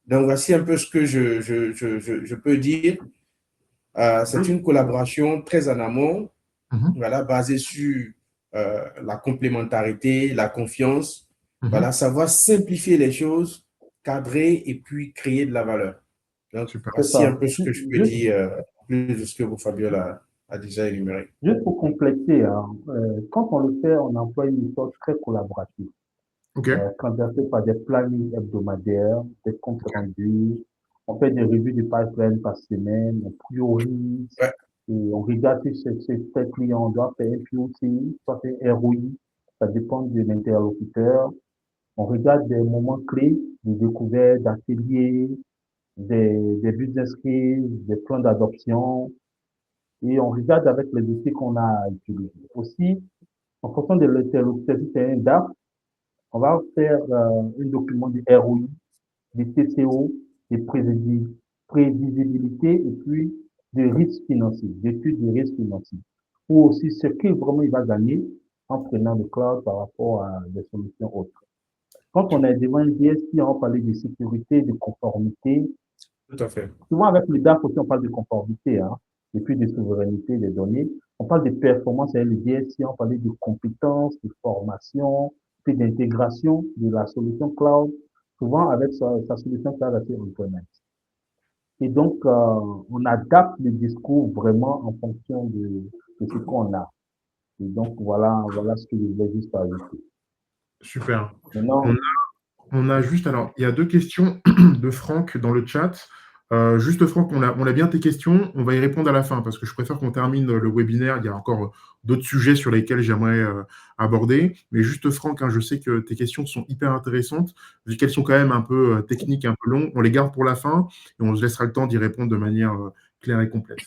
Donc, voici un peu ce que je peux dire. C'est une collaboration très en amont, Mhm. voilà, basée sur la complémentarité, la confiance, Mhm. voilà, savoir simplifier les choses, cadrer et puis créer de la valeur. Donc, Super. C'est voici un ça. peu ce que je peux Juste, dire, plus de ce que vous, Fabiola, a déjà énuméré. juste pour compléter, hein, quand on le fait, on emploie une méthode très collaborative. OK. Candidaté par des plannings hebdomadaires, des comptes rendus. On fait des revues de pipeline par semaine, on priorise Ouais, et on regarde si tel client doit faire un POC, soit un ROI, ça dépend de l'interlocuteur. On regarde des moments clés, des découvertes, d'ateliers, des business cases, des plans d'adoption et on regarde avec les outils qu'on a utilisés. Aussi, en fonction de l'interlocuteur, si c'est un DAF, on va faire un document de ROI, de TCO, de prévisibilité et puis de risque financier, d'études de risque financier. Ou aussi ce qu'il vraiment il va gagner en prenant le cloud par rapport à des solutions autres. Quand on est devant un DSI, on va parler de sécurité, de conformité. tout à fait. Souvent avec le DAF aussi, on parle de conformité, hein, et puis de souveraineté des données. On parle de performance avec le DSI, on parle de compétences, de formation, puis d'intégration de la solution cloud, souvent avec sa solution cloud assez on-premise. Et donc, on adapte le discours vraiment en fonction de ce qu'on a. Et donc, voilà ce que je voulais juste ajouter. Super. On Maintenant, On a juste, alors, il y a deux questions de Franck dans le chat. Juste, Franck, on a bien tes questions. On va y répondre à la fin parce que je préfère qu'on termine le webinaire. Il y a encore d'autres sujets sur lesquels j'aimerais aborder. Mais juste, Franck, hein, je sais que tes questions sont hyper intéressantes. Vu qu'elles sont quand même un peu techniques, un peu longues, on les garde pour la fin et on se laissera le temps d'y répondre de manière claire et complète.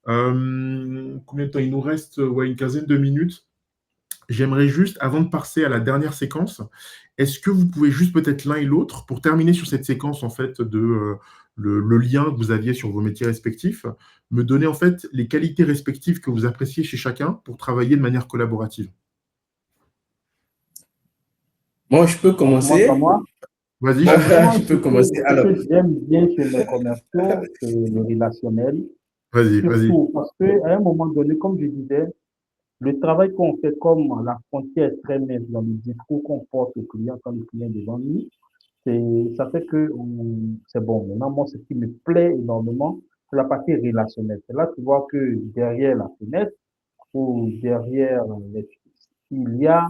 Combien de temps il nous reste? Ouais, une quinzaine de minutes. J'aimerais juste, avant de passer à la dernière séquence, est-ce que vous pouvez juste peut-être l'un et l'autre, pour terminer sur cette séquence en fait de le lien que vous aviez sur vos métiers respectifs, me donner en fait les qualités respectives que vous appréciez chez chacun pour travailler de manière collaborative. Moi, je peux on commence par commencer. moi. Vas-y, Bon, Je moi, peux commencer. ce Alors, que j'aime bien chez mes commerciaux, c'est le relationnel. vas-y, vas-y. Surtout parce qu'à un moment donné, comme je disais, le travail qu'on fait, comme la frontière est très mince dans le discours qu'on porte au client quand le client est devant nous, ça fait que c'est bon. Maintenant, moi, ce qui me plaît énormément, c'est la partie relationnelle. C'est là que tu vois que derrière la fenêtre ou derrière il y a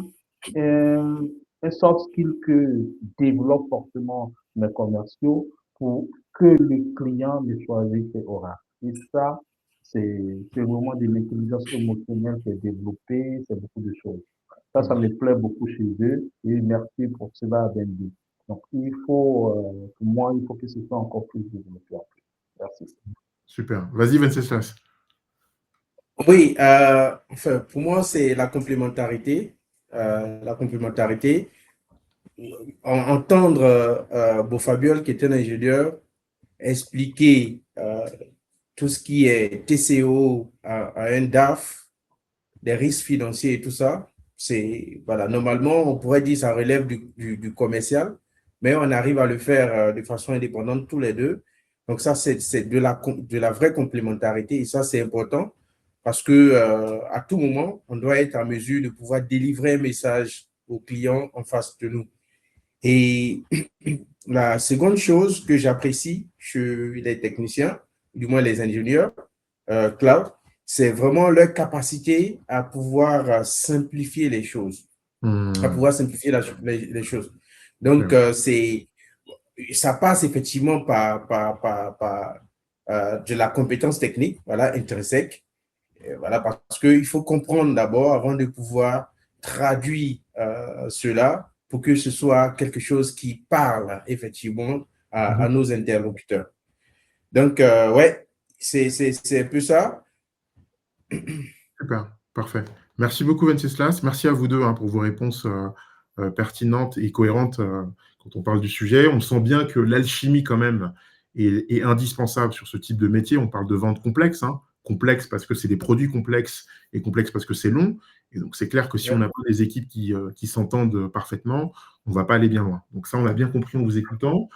un, un soft skill que développent fortement mes commerciaux pour que le client me choisisse ses horaires. Et ça, c'est vraiment de l'intelligence émotionnelle qui est développée, c'est beaucoup de choses. Ça me plaît beaucoup chez eux et merci pour cela, Benji. Donc, pour moi, il faut que ce soit encore plus développé. Merci. Super. Vas-y, Venceslas. oui, enfin, pour moi, c'est la complémentarité. La complémentarité. Entendre Bofabiol, qui est un ingénieur, expliquer tout ce qui est TCO à un DAF, des risques financiers et tout ça, c'est, voilà, normalement, on pourrait dire que ça relève du commercial, mais on arrive à le faire de façon indépendante tous les deux. Donc ça, c'est de la vraie complémentarité et ça, c'est important parce que à tout moment, on doit être en mesure de pouvoir délivrer un message au client en face de nous. Et la seconde chose que j'apprécie chez les techniciens, du moins les ingénieurs cloud, c'est vraiment leur capacité à pouvoir simplifier les choses, à pouvoir simplifier les choses. Donc, ça passe effectivement par de la compétence technique, voilà, intrinsèque, voilà, parce qu'il faut comprendre d'abord avant de pouvoir traduire cela pour que ce soit quelque chose qui parle effectivement à nos interlocuteurs. Donc, ouais, c'est un peu ça. Super, parfait. Merci beaucoup, Venceslas. Merci à vous deux hein, pour vos réponses pertinentes et cohérentes quand on parle du sujet. On sent bien que l'alchimie, quand même, est indispensable sur ce type de métier. On parle de vente complexe, hein. Complexe parce que c'est des produits complexes et complexe parce que c'est long. Et donc, c'est clair que si on Ouais. n'a pas des équipes qui s'entendent parfaitement, on ne va pas aller bien loin. Donc, ça, on l'a bien compris en vous écoutant.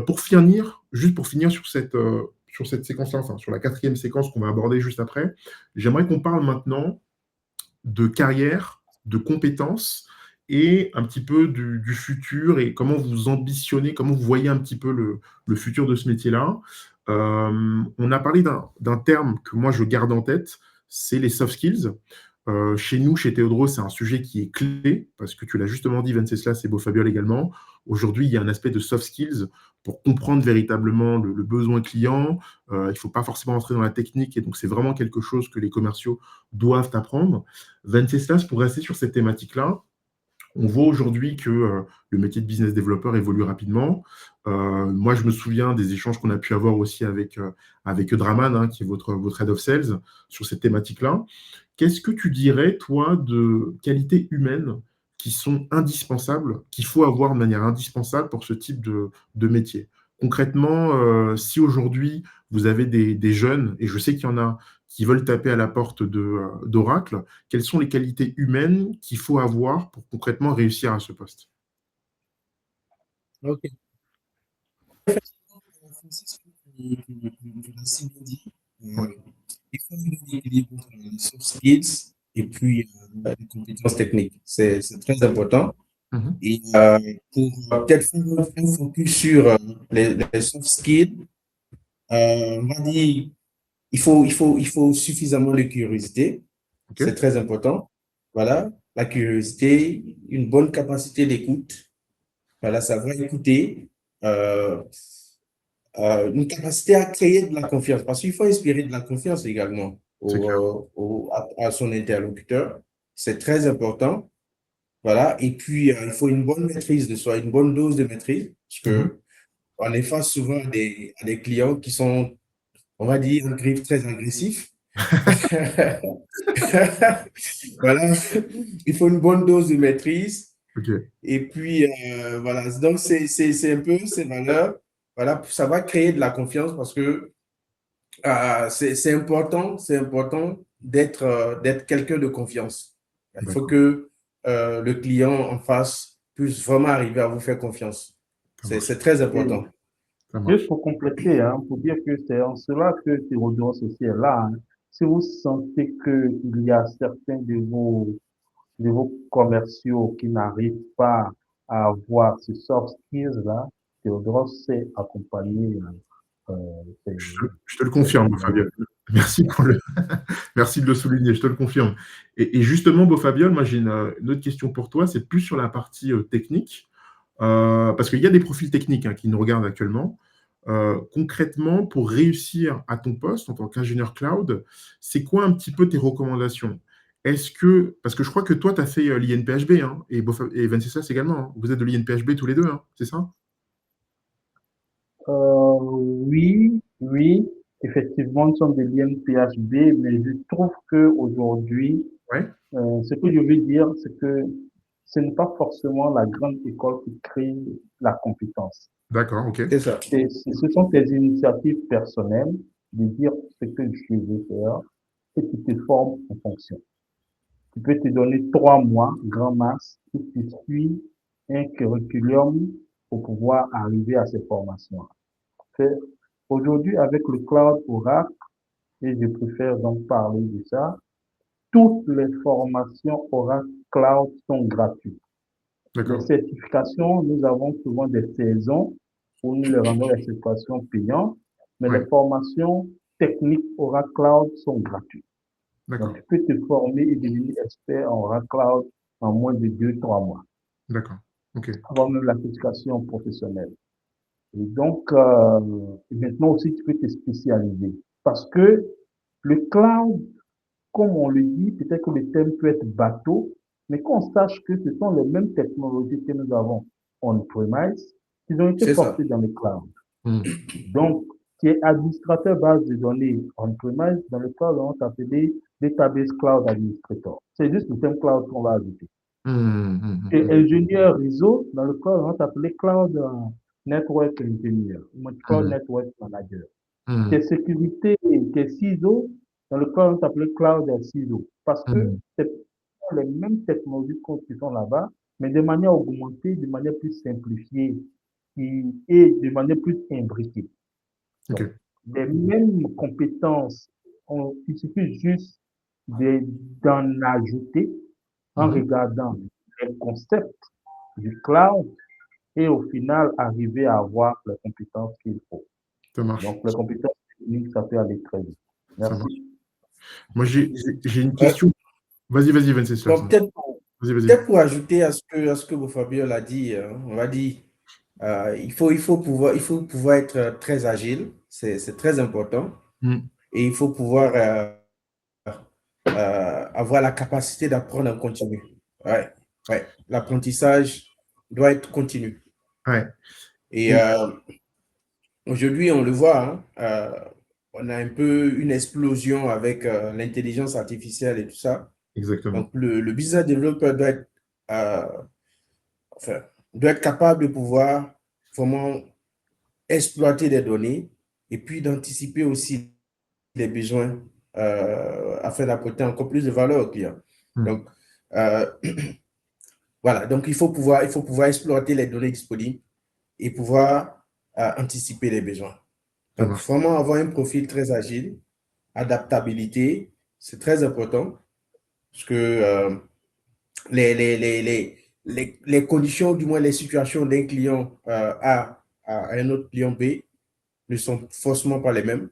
Pour finir, juste pour finir sur cette séquence-là, enfin, sur la quatrième séquence qu'on va aborder juste après, j'aimerais qu'on parle maintenant de carrière, de compétences et un petit peu du futur et comment vous ambitionnez, comment vous voyez un petit peu le futur de ce métier-là. On a parlé d'un terme que moi je garde en tête, c'est les soft skills. Chez nous, chez Théodros, c'est un sujet qui est clé, parce que tu l'as justement dit, Venceslas et Beaufabiol également. Aujourd'hui, il y a un aspect de soft skills pour comprendre véritablement le besoin client. Il ne faut pas forcément entrer dans la technique, et donc c'est vraiment quelque chose que les commerciaux doivent apprendre. Venceslas, pour rester sur cette thématique-là, on voit aujourd'hui que le métier de business developer évolue rapidement. Moi, je me souviens des échanges qu'on a pu avoir aussi avec Draman, hein, qui est votre head of sales, sur cette thématique-là. Qu'est-ce que tu dirais, toi, de qualités humaines qui sont indispensables, qu'il faut avoir de manière indispensable pour ce type de métier? Concrètement, si aujourd'hui, vous avez des jeunes, et je sais qu'il y en a qui veulent taper à la porte d'Oracle, quelles sont les qualités humaines qu'il faut avoir pour concrètement réussir à ce poste? Ok. Francis, tu l'as si bien dit. Ouais. Il faut un équilibre entre les soft skills et puis les compétences techniques. C'est très important. Mhm. Et pour peut-être faire un focus sur les soft skills, on va dire il faut suffisamment de curiosité. Ok. C'est très important. Voilà, la curiosité, une bonne capacité d'écoute. Voilà, savoir écouter. Une capacité à créer de la confiance, parce qu'il faut inspirer de la confiance également C'est clair. à son interlocuteur. C'est très important. Voilà. Et puis, il faut une bonne maîtrise de soi, une bonne dose de maîtrise, parce Mhm. que on est face souvent à des clients qui sont, on va dire, en griffe très agressifs. Voilà. Il faut une bonne dose de maîtrise. Ok. Et puis, voilà. Donc, c'est un peu ces valeurs. Voilà, ça va créer de la confiance parce que c'est important d'être quelqu'un de confiance. Il faut D'accord. que le client en face puisse vraiment arriver à vous faire confiance. Ça marche. C'est très Et important. Ça marche. juste pour compléter, hein, pour dire que c'est en cela que Théodore aussi est là. Hein. Si vous sentez qu'il y a certains de vos commerciaux qui n'arrivent pas à avoir ce soft skills-là, Théodore sait accompagner ces, Je te le ces confirme, clients. Beaufabiol. Merci merci de le souligner, je te le confirme. Et justement, Beaufabiol, moi j'ai une autre question pour toi, c'est plus sur la partie technique, parce qu'il y a des profils techniques, hein, qui nous regardent actuellement. Concrètement, pour réussir à ton poste en tant qu'ingénieur cloud, c'est quoi un petit peu tes recommandations? Parce que je crois que toi, tu as fait l'INPHB, hein, et Venceslas également, hein. Vous êtes de l'INPHB tous les deux, hein, c'est ça? Oui, effectivement, nous sommes des liens PHB, mais je trouve que aujourd'hui, Ouais, ce que je veux dire, c'est que ce n'est pas forcément la grande école qui crée la compétence. d'accord, ok. C'est ça. Ce sont tes initiatives personnelles de dire ce que je veux faire et tu te formes en fonction. Tu peux te donner 3 mois, grand max, où tu suis un curriculum pour pouvoir arriver à ces formations. C'est- Aujourd'hui, avec le cloud Oracle, et je préfère donc parler de ça, toutes les formations Oracle Cloud sont gratuites. Les D'accord. certifications, nous avons souvent des saisons où nous les rendons les certifications payantes, mais les Ouais, formations techniques Oracle Cloud sont gratuites. Donc, d'accord, tu peux te former et devenir expert en Oracle Cloud en moins de 2, 3 mois, d'accord. Ok, avant même la certification professionnelle. Et donc, maintenant aussi, tu peux te spécialiser. Parce que le cloud, comme on le dit, peut-être que le thème peut être bateau, mais qu'on sache que ce sont les mêmes technologies que nous avons on-premise, qui ont été C'est ça. portées dans le cloud. Hmm, Donc, qui est administrateur base de données on-premise, dans le cloud, on va s'appeler Database Cloud Administrator. C'est juste le thème cloud qu'on va ajouter. hmm, hmm, Et hmm, ingénieur réseau, dans le cloud, on va s'appeler Cloud Network Engineer, ou Cloud hmm, Network Manager. hmm, Tes sécurités, tes CISO, dans le cloud, on s'appelle Cloud CISO. Parce que hmm. c'est les mêmes technologies qui sont là-bas, mais de manière augmentée, de manière plus simplifiée et de manière plus imbriquée. Donc, Ok. les mêmes compétences, il suffit juste d'en ajouter en Mhm. regardant les concepts du cloud et au final arriver à avoir les compétences qu'il faut. Ça marche. Donc, les compétences techniques, ça peut aller très vite. Ça marche. Merci. Moi, j'ai une Ouais. question. Vas-y, Venceslas. Donc, Vas-y. peut-être pour ajouter à ce que Fabio l'a dit, on va dire, il faut pouvoir être très agile, c'est très important, Mm. et il faut pouvoir avoir la capacité d'apprendre en continu. Ouais, ouais. L'apprentissage doit être continu. Ouais. Et Et aujourd'hui, on le voit, hein, on a un peu une explosion avec l'intelligence artificielle et tout ça. exactement. Donc, le business developer euh, enfin, doit être capable de pouvoir vraiment exploiter des données et puis d'anticiper aussi les besoins afin d'apporter encore plus de valeur aux clients. Mm. Donc, euh, voilà, donc il faut pouvoir exploiter les données disponibles et pouvoir anticiper les besoins. Ça Donc, marche. vraiment avoir un profil très agile, adaptabilité, c'est très important parce que les conditions, du moins les situations d'un client A à un autre client B ne sont forcément pas les mêmes.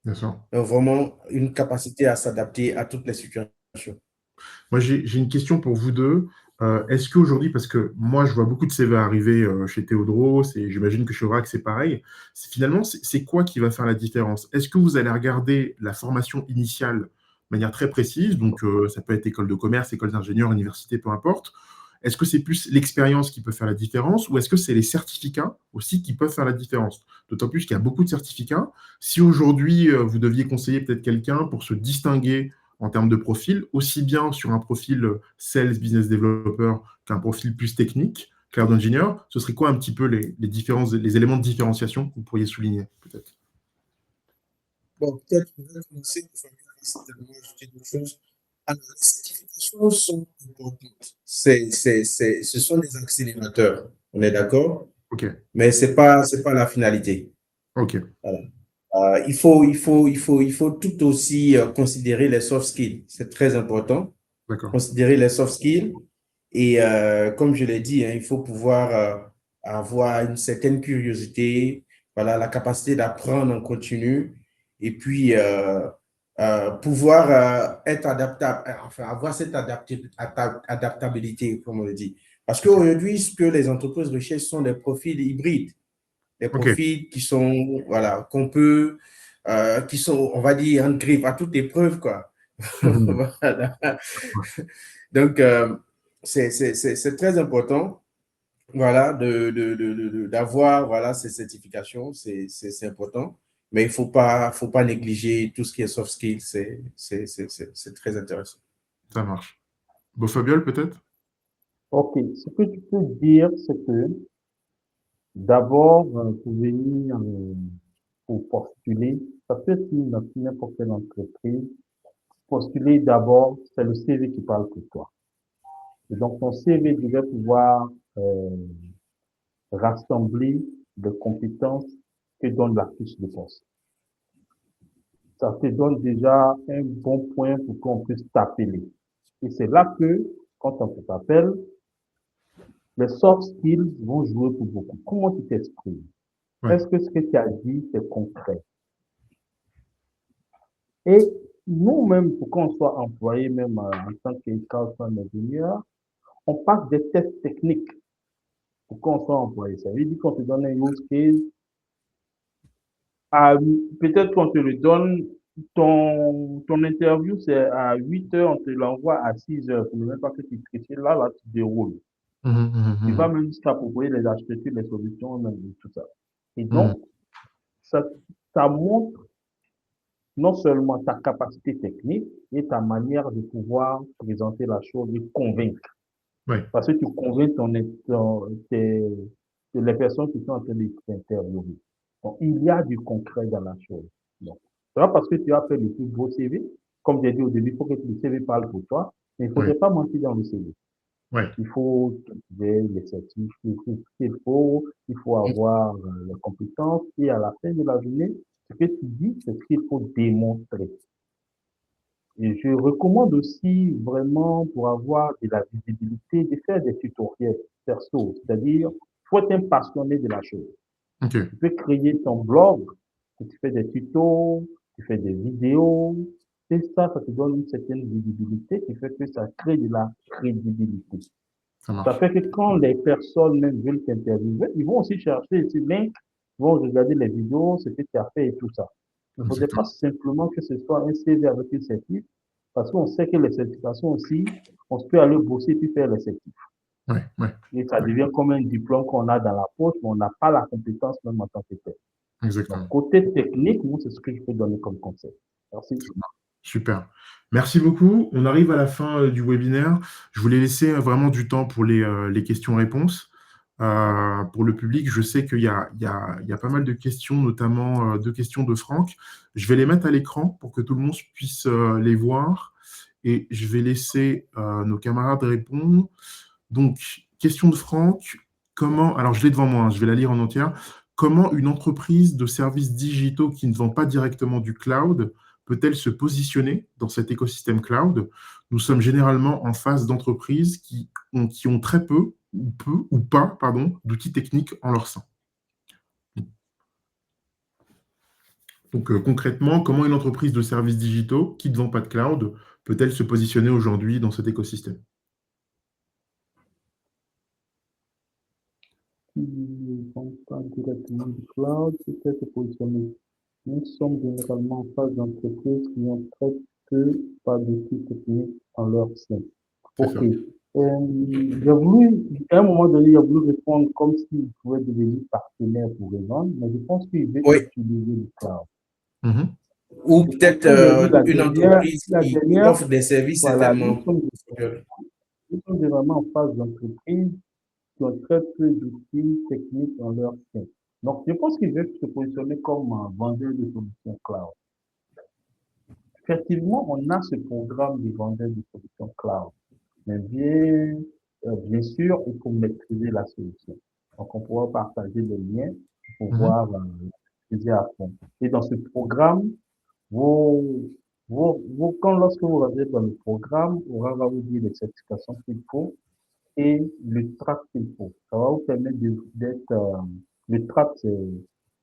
Bien sûr. Donc, vraiment une capacité à s'adapter à toutes les situations. Moi, j'ai une question pour vous deux. Est-ce qu'aujourd'hui, parce que moi, je vois beaucoup de CV arriver chez Théodros, et j'imagine que chez Oracle, c'est pareil, finalement, c'est quoi qui va faire la différence? Est-ce que vous allez regarder la formation initiale de manière très précise, donc ça peut être école de commerce, école d'ingénieur, université, peu importe. Est-ce que c'est plus l'expérience qui peut faire la différence, ou est-ce que c'est les certificats aussi qui peuvent faire la différence? D'autant plus qu'il y a beaucoup de certificats. Si aujourd'hui, vous deviez conseiller peut-être quelqu'un pour se distinguer en termes de profil, aussi bien sur un profil sales, business developer qu'un profil plus technique, cloud engineer, ce serait quoi un petit peu les différences, les éléments de différenciation que vous pourriez souligner, peut-être? Bon, peut-être que je vais commencer pour certainement ajouter d'autres choses. Alors, les certifications sont importantes. Ce sont des accélérateurs, on est d'accord? Ok, Mais c'est pas la finalité. ok, Voilà. Il faut tout aussi considérer les soft skills. C'est très important. d'accord. Considérer les soft skills. Et comme je l'ai dit, hein, il faut pouvoir avoir une certaine curiosité, voilà, la capacité d'apprendre en continu et puis pouvoir être adaptable, enfin avoir cette adaptabilité, comme on le dit. Parce Ok, qu'aujourd'hui, ce que les entreprises recherchent sont des profils hybrides, des ok. profils qui sont, voilà, qu'on peut, qui sont, on va dire, en griffe à toute épreuve, quoi. Voilà. Donc, c'est très important, voilà, d'avoir, voilà, ces certifications, c'est important, mais il faut pas négliger tout ce qui est soft skills, c'est très intéressant. Ça marche. Bon, Fabiol, peut-être? Ok, ce que tu peux dire, c'est que d'abord, pour venir, pour postuler, ça peut être n'importe quelle entreprise. Postuler d'abord, c'est le CV qui parle pour toi. Et donc, ton CV devait pouvoir rassembler les compétences que donne la fiche de poste. Ça te donne déjà un bon point pour qu'on puisse t'appeler. Et c'est là que, quand on t'appelle, les soft skills vont jouer pour beaucoup. Comment tu t'exprimes? Ouais. Est-ce que ce que tu as dit, c'est concret? Et nous-mêmes, pour qu'on soit employé, même en tant qu'école ingénieur, on passe des tests techniques pour qu'on soit employé. Ça veut dire qu'on te donne un use case. Peut-être qu'on te le donne, ton interview, c'est à 8 heures, on te l'envoie à 6 heures. Pour ne même pas que tu triches. Là, tu déroules. Tu vas même t'approprier les architectures, les solutions, même tout ça. Et Mhm. donc, ça, ça montre non seulement ta capacité technique et ta manière de pouvoir présenter la chose et convaincre. Ouais. Parce que tu convaincs les personnes qui sont en train de t'interviewer. Donc, il y a du concret dans la chose. Donc, c'est pas parce que tu as fait le plus beau CV, comme j'ai dit au début, il faut que le CV parle pour toi, mais il ne Ouais. faudrait pas mentir dans le CV. Ouais. Il faut trouver les certifs il faut avoir les compétences et à la fin de la journée, ce que tu dis, c'est ce qu'il faut démontrer. Et je recommande aussi vraiment pour avoir de la visibilité de faire des tutoriels perso, c'est-à-dire, il faut être un passionné de la chose. Ok. Tu peux créer ton blog, tu fais des tutos, tu fais des vidéos, Et ça te donne une certaine visibilité qui fait que ça crée de la crédibilité. Ça Ça marche. fait que quand les personnes même veulent t'interviewer, ils vont aussi chercher ces links, ils vont regarder les vidéos, ce que tu as fait et tout ça. Il ne faudrait pas Exactement. simplement que ce soit un CV avec une certif, parce qu'on sait que les certifications aussi, on peut aller bosser puis faire les certifs. Ouais, ouais, Et ça ouais, devient comme un diplôme qu'on a dans la poche, mais on n'a pas la compétence même en tant que tel. Donc, exactement. côté technique, moi, c'est ce que je peux donner comme conseil. Merci. Super. Merci beaucoup. On arrive à la fin du webinaire. Je voulais laisser vraiment du temps pour les questions-réponses. Pour le public, je sais qu'il y a pas mal de questions, notamment deux questions de Franck. Je vais les mettre à l'écran pour que tout le monde puisse les voir. Et je vais laisser nos camarades répondre. Donc, question de Franck. Alors je l'ai devant moi, hein, je vais la lire en entière. Comment une entreprise de services digitaux qui ne vend pas directement du cloud peut-elle se positionner dans cet écosystème cloud? Nous sommes généralement en face d'entreprises qui ont très peu ou pas, pardon, d'outils techniques en leur sein. Donc concrètement, comment une entreprise de services digitaux qui ne vend pas de cloud peut-elle se positionner aujourd'hui dans cet écosystème? Qui ne vont pas directement du cloud, peut-être se positionner. Nous sommes généralement en phase d'entreprise qui ont très peu, pas d'outils techniques en leur sein. C'est OK. ça. À un moment donné, il a voulu répondre comme s'il pouvait devenir partenaire pour revendre, mais je pense qu'il veut Oui. utiliser le cloud. Mhm. Ou Et pour peut-être ça, j'ai vu une entreprise la qui dernière, offre des services voilà, certainement. nous sommes vraiment en phase d'entreprise qui ont très peu d'outils techniques en leur sein. Donc, je pense qu'ils veulent se positionner comme un vendeur de solutions cloud. Effectivement, on a ce programme de vendeur de solutions cloud. Mais bien sûr, il faut maîtriser la solution. Donc, on pourra partager les liens pour Mhm. pouvoir maîtriser à fond. Et dans ce programme, lorsque vous rentrez dans le programme, on va vous dire les certifications qu'il faut et le track qu'il faut. Ça va vous permettre d'être, le track, c'est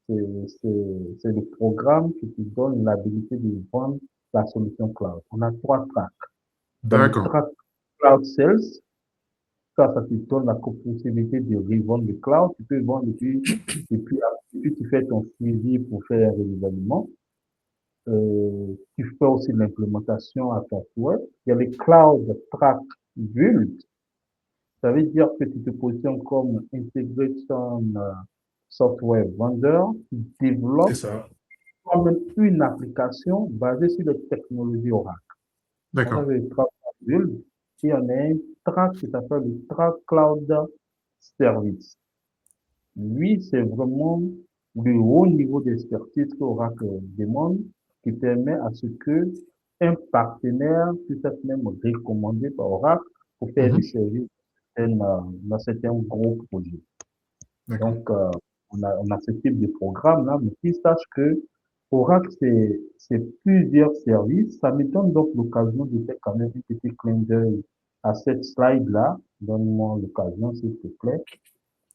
le programme qui te donne l'habilité de vendre la solution cloud. On a trois tracks. Dans le D'accord. track Cloud Sales, ça te donne la possibilité de revendre le cloud. Tu peux vendre et puis tu fais ton suivi pour faire un renouvellement. Tu fais aussi l'implémentation à ton souhait. Il y a le Cloud Track Build. Ça veut dire que tu te positionnes comme Integration Software Vendor qui C'est développe ça. comme une application basée sur les technologies Oracle. On a D'accord. le Track Build et on a un track qui s'appelle le Track Cloud Service. Lui, c'est vraiment le haut niveau d'expertise que Oracle demande qui permet à ce que un partenaire puisse être même recommandé par Oracle pour faire du Mhm. service dans certains gros projets. D'accord. Donc, on a ce type de programme-là, mais qu'ils sachent que Oracle, c'est plusieurs services. Ça me donne donc l'occasion de faire quand même un petit clin d'œil à cette slide-là. Donne-moi l'occasion, s'il te plaît,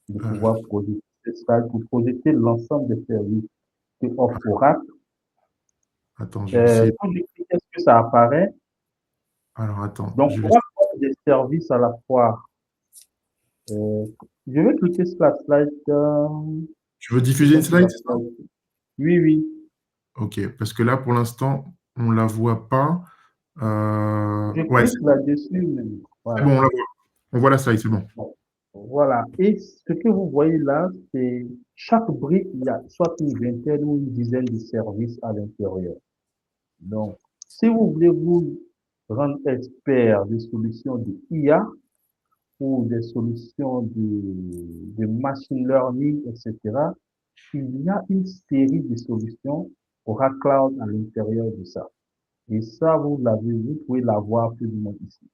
de Euh, pouvoir projeter cette slide pour projeter l'ensemble des services que offre Oracle. Attends, je vais essayer. Quand j'écris, est-ce que ça apparaît? Alors, attends, Donc, je vais. Oracle offre des services à la fois. Euh, je vais cliquer sur la slide. Tu veux C'est diffuser une quoi sur slide, la c'est ça? slide? Oui, oui. Ok, parce que là, pour l'instant, on ne la voit pas. Je Ouais, clique là-dessus, mais c'est voilà. bon, on la voit. On voit la slide, c'est bon. Bon, voilà. Et ce que vous voyez là, c'est chaque brique, il y a soit une vingtaine ou une dizaine de services à l'intérieur. Donc, si vous voulez vous rendre expert des solutions de IA ou des solutions de machine learning, etc., il y a une série de solutions Oracle Cloud à l'intérieur de ça. Et ça, vous pouvez l'avoir plus ou moins ici.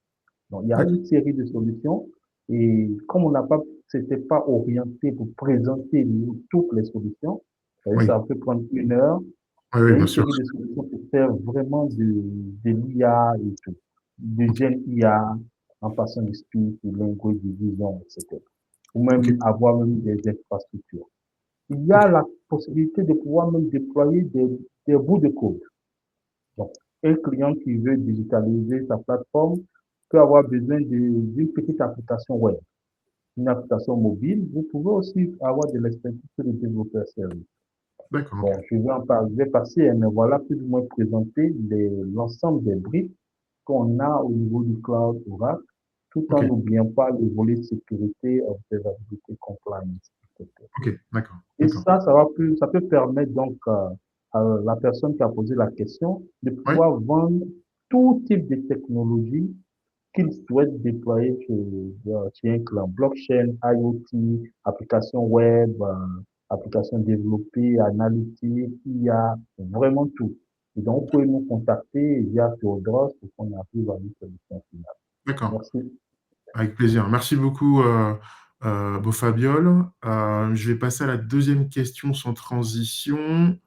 Donc, il y a D'accord. une série de solutions et comme on n'a pas, c'était pas orienté pour présenter toutes les solutions, Oui, ça peut prendre une heure. oui, Il oui, y a bien une sûr. série de solutions pour faire vraiment de l'IA et tout, de Ok, Gen IA en passant du speech, du language, du vision, etc. Ou ok, même avoir même des infrastructures. Il y ok. a la possibilité de pouvoir même déployer des bouts de code. Donc, un client qui veut digitaliser sa plateforme peut avoir besoin d'une petite application web, une application mobile. Vous pouvez aussi avoir de l'expertise sur le développeur service. D'accord, ok. Bon, je vais passer, mais voilà plus ou moins présenter l'ensemble des briques qu'on a au niveau du cloud Oracle, tout en Ok, n'oubliant pas le volet sécurité, observabilité, compliance, etc. ok, d'accord, Et d'accord. ça peut permettre donc à la personne qui a posé la question de Ouais, pouvoir vendre tout type de technologie qu'il souhaite déployer chez un client. Blockchain, IoT, applications web, applications développées, analytiques, il y a vraiment tout. Et donc, vous pouvez nous contacter via Theodros pour qu'on arrive à une solution finale. d'accord. Merci. Avec plaisir. Merci beaucoup, Beau Fabiol. Je vais passer à la deuxième question sans transition.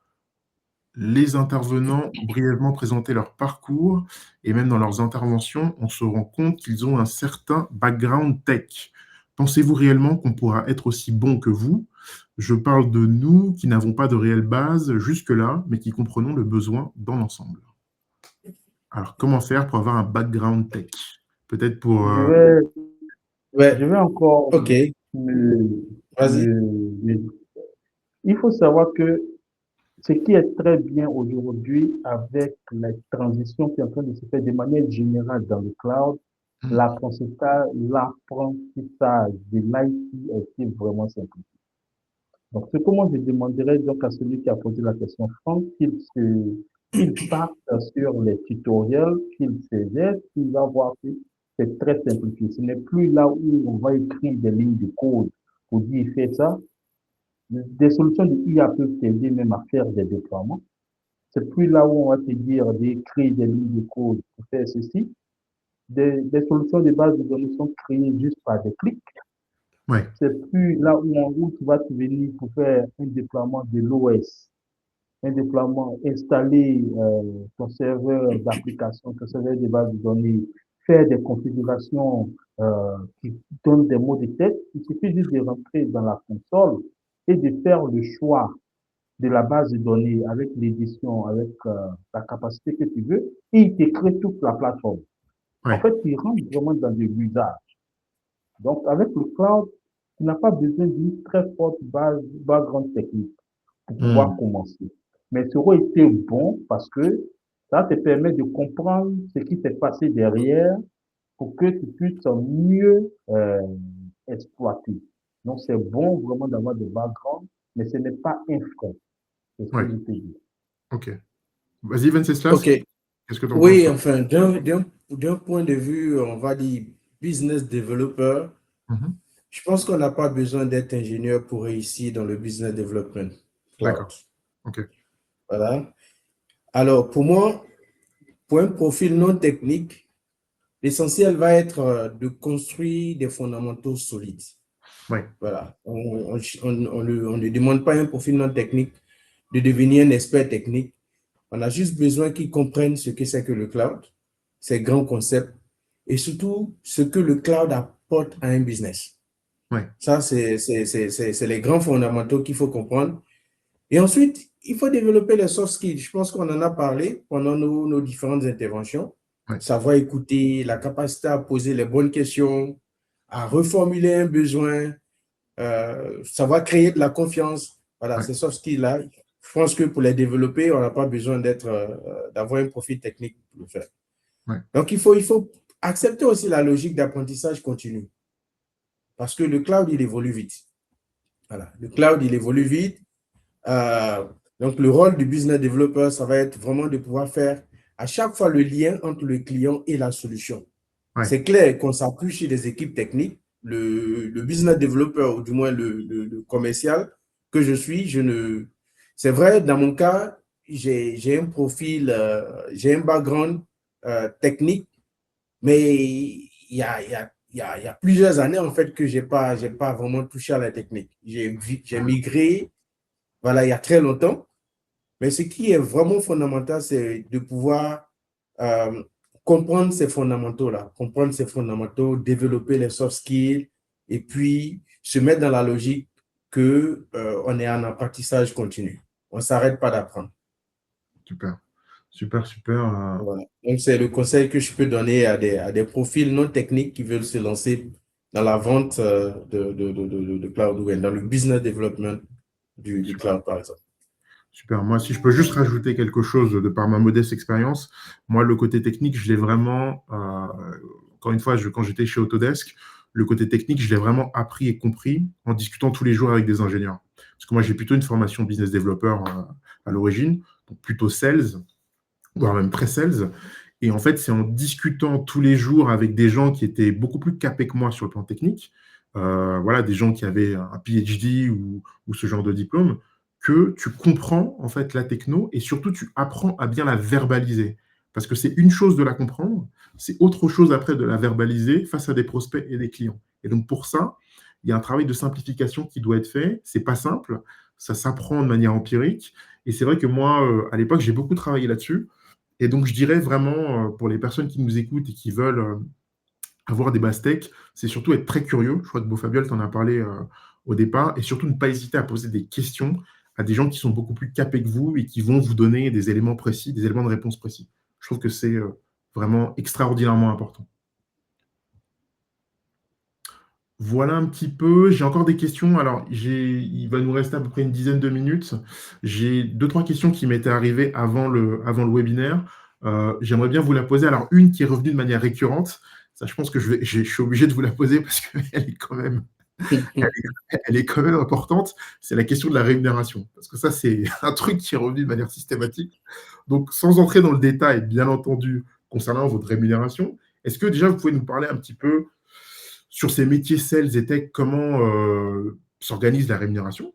Les intervenants ont brièvement présenté leur parcours et même dans leurs interventions, on se rend compte qu'ils ont un certain background tech. Pensez-vous réellement qu'on pourra être aussi bon que vous? Je parle de nous qui n'avons pas de réelle base jusque-là, mais qui comprenons le besoin dans l'ensemble. Alors, comment faire pour avoir un background tech? Peut-être pour... Je vais, je Ouais, vais encore ok, me- vas-y. il faut savoir que ce qui est très bien aujourd'hui avec la transition qui est en train de se faire de manière générale dans le cloud, Hmm, l'apprentissage de l'IT a été vraiment simple. Donc, ce que moi je demanderais donc à celui qui a posé la question, Franck, qu'il parte sur les tutoriels, qu'il se jette, qu'il va voir que c'est très simplifié. Ce n'est plus là où on va écrire des lignes de code pour dire fais ça. Des solutions de IA peuvent t'aider même à faire des déploiements. C'est plus là où on va te dire d'écrire des lignes de code pour faire ceci. Des solutions de base de données sont créées juste par des clics. ouais, C'est plus là où tu vas te venir pour faire un déploiement de l'OS, un déploiement, installer ton serveur d'application, ton serveur de base de données, faire des configurations qui donnent des mots de tête. Il suffit juste de rentrer dans la console et de faire le choix de la base de données avec l'édition, avec la capacité que tu veux, et il te crée toute la plateforme. En ouais. fait, il rentre vraiment dans de l'usage. Donc, avec le cloud, tu n'as pas besoin d'une très forte background technique pour pouvoir Hmm, commencer. Mais ça aurait été bon parce que ça te permet de comprendre ce qui s'est passé derrière pour que tu puisses mieux exploiter. Donc, c'est bon vraiment d'avoir des backgrounds, mais ce n'est pas un frein. C'est ce que ouais, je te dis. ok. Vas-y, Venceslas, Ok, qu'est-ce que tu en penses, oui, toi? enfin, d'un point de vue, on va dire, business developer, Mhm, je pense qu'on n'a pas besoin d'être ingénieur pour réussir dans le business development cloud. d'accord, ok. Voilà. Alors, pour moi, pour un profil non technique, l'essentiel va être de construire des fondamentaux solides. Ouais, Voilà. On ne demande pas à un profil non technique de devenir un expert technique. On a juste besoin qu'ils comprennent ce que c'est que le cloud, ses grands concepts, et surtout ce que le cloud apporte à un business. ouais, Ça, c'est les grands fondamentaux qu'il faut comprendre. Et ensuite, il faut développer les soft skills. Je pense qu'on en a parlé pendant nos différentes interventions. ouais, Savoir écouter, la capacité à poser les bonnes questions, à reformuler un besoin, savoir créer de la confiance. Voilà, ouais, ces soft skills-là, je pense que pour les développer, on n'a pas besoin d'avoir un profil technique pour le faire. ouais. Donc, il faut accepter aussi la logique d'apprentissage continu parce que le cloud, il évolue vite. Voilà, le cloud, il évolue vite. Euh, donc, le rôle du business developer, ça va être vraiment de pouvoir faire à chaque fois le lien entre le client et la solution. Ouais. C'est clair qu'on s'appuie chez des équipes techniques. Le business developer, ou du moins le commercial que je suis, je ne. C'est vrai, dans mon cas, j'ai un profil, j'ai un background technique, mais il y a plusieurs années, en fait, que j'ai pas vraiment touché à la technique. J'ai migré, voilà, il y a très longtemps. Mais ce qui est vraiment fondamental, c'est de pouvoir euh, comprendre ces fondamentaux-là, comprendre ces fondamentaux, développer les soft skills et puis se mettre dans la logique que on est en apprentissage continu. On ne s'arrête pas d'apprendre. Super. Super, super. Voilà. Donc, c'est le conseil que je peux donner à des profils non techniques qui veulent se lancer dans la vente de cloud ou dans le business development du Super. cloud, par exemple. Super. Moi, si je peux juste rajouter quelque chose de par ma modeste expérience, moi, le côté technique, je l'ai vraiment, encore une fois, quand j'étais chez Autodesk, le côté technique, je l'ai vraiment appris et compris en discutant tous les jours avec des ingénieurs. Parce que moi, j'ai plutôt une formation business developer à l'origine, donc plutôt sales, voire même pré-sales. Et en fait, c'est en discutant tous les jours avec des gens qui étaient beaucoup plus capés que moi sur le plan technique, voilà, des gens qui avaient un PhD ou ce genre de diplôme, que tu comprends en fait la techno et surtout tu apprends à bien la verbaliser. Parce que c'est une chose de la comprendre, c'est autre chose après de la verbaliser face à des prospects et des clients. Et donc pour ça, il y a un travail de simplification qui doit être fait. C'est pas simple, ça s'apprend de manière empirique. Et c'est vrai que moi, à l'époque, j'ai beaucoup travaillé là-dessus. Et donc, je dirais vraiment, pour les personnes qui nous écoutent et qui veulent avoir des bases tech, c'est surtout être très curieux. Je crois que Beaufabien t'en a parlé au départ. Et surtout, ne pas hésiter à poser des questions à des gens qui sont beaucoup plus capés que vous et qui vont vous donner des éléments précis, des éléments de réponse précis. Je trouve que c'est vraiment extraordinairement important. Voilà un petit peu. J'ai encore des questions. Alors, il va nous rester à peu près une dizaine de minutes. J'ai deux, trois questions qui m'étaient arrivées avant le webinaire. J'aimerais bien vous la poser. Alors, une qui est revenue de manière récurrente. Ça, je pense que je suis obligé de vous la poser parce qu'elle est quand même, elle est quand même importante. C'est la question de la rémunération. Parce que ça, c'est un truc qui est revenu de manière systématique. Donc, sans entrer dans le détail, bien entendu, concernant votre rémunération, est-ce que déjà vous pouvez nous parler un petit peu sur ces métiers sales et tech, comment s'organise la rémunération?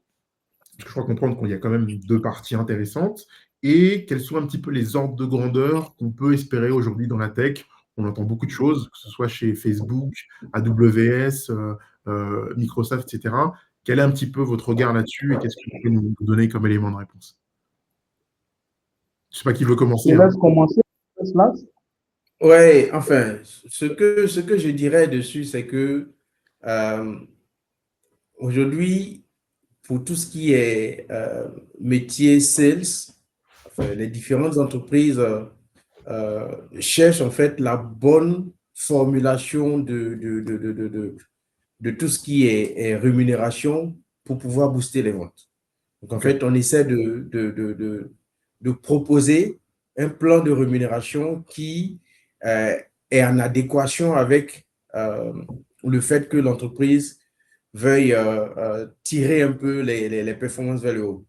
Parce que je crois comprendre qu'il y a quand même deux parties intéressantes. Et quels sont un petit peu les ordres de grandeur qu'on peut espérer aujourd'hui dans la tech? On entend beaucoup de choses, que ce soit chez Facebook, AWS, Microsoft, etc. Quel est un petit peu votre regard là-dessus et qu'est-ce que vous pouvez nous donner comme élément de réponse? Je ne sais pas qui veut Je commencer, hein. laisse commencer. Cela. Ouais, enfin, ce que je dirais dessus, c'est que euh, aujourd'hui, pour tout ce qui est métier sales, enfin, les différentes entreprises cherchent en fait la bonne formulation de tout ce qui est rémunération pour pouvoir booster les ventes. Donc, en Ok. fait, on essaie de proposer un plan de rémunération qui est en adéquation avec le fait que l'entreprise veuille tirer un peu les performances vers le haut.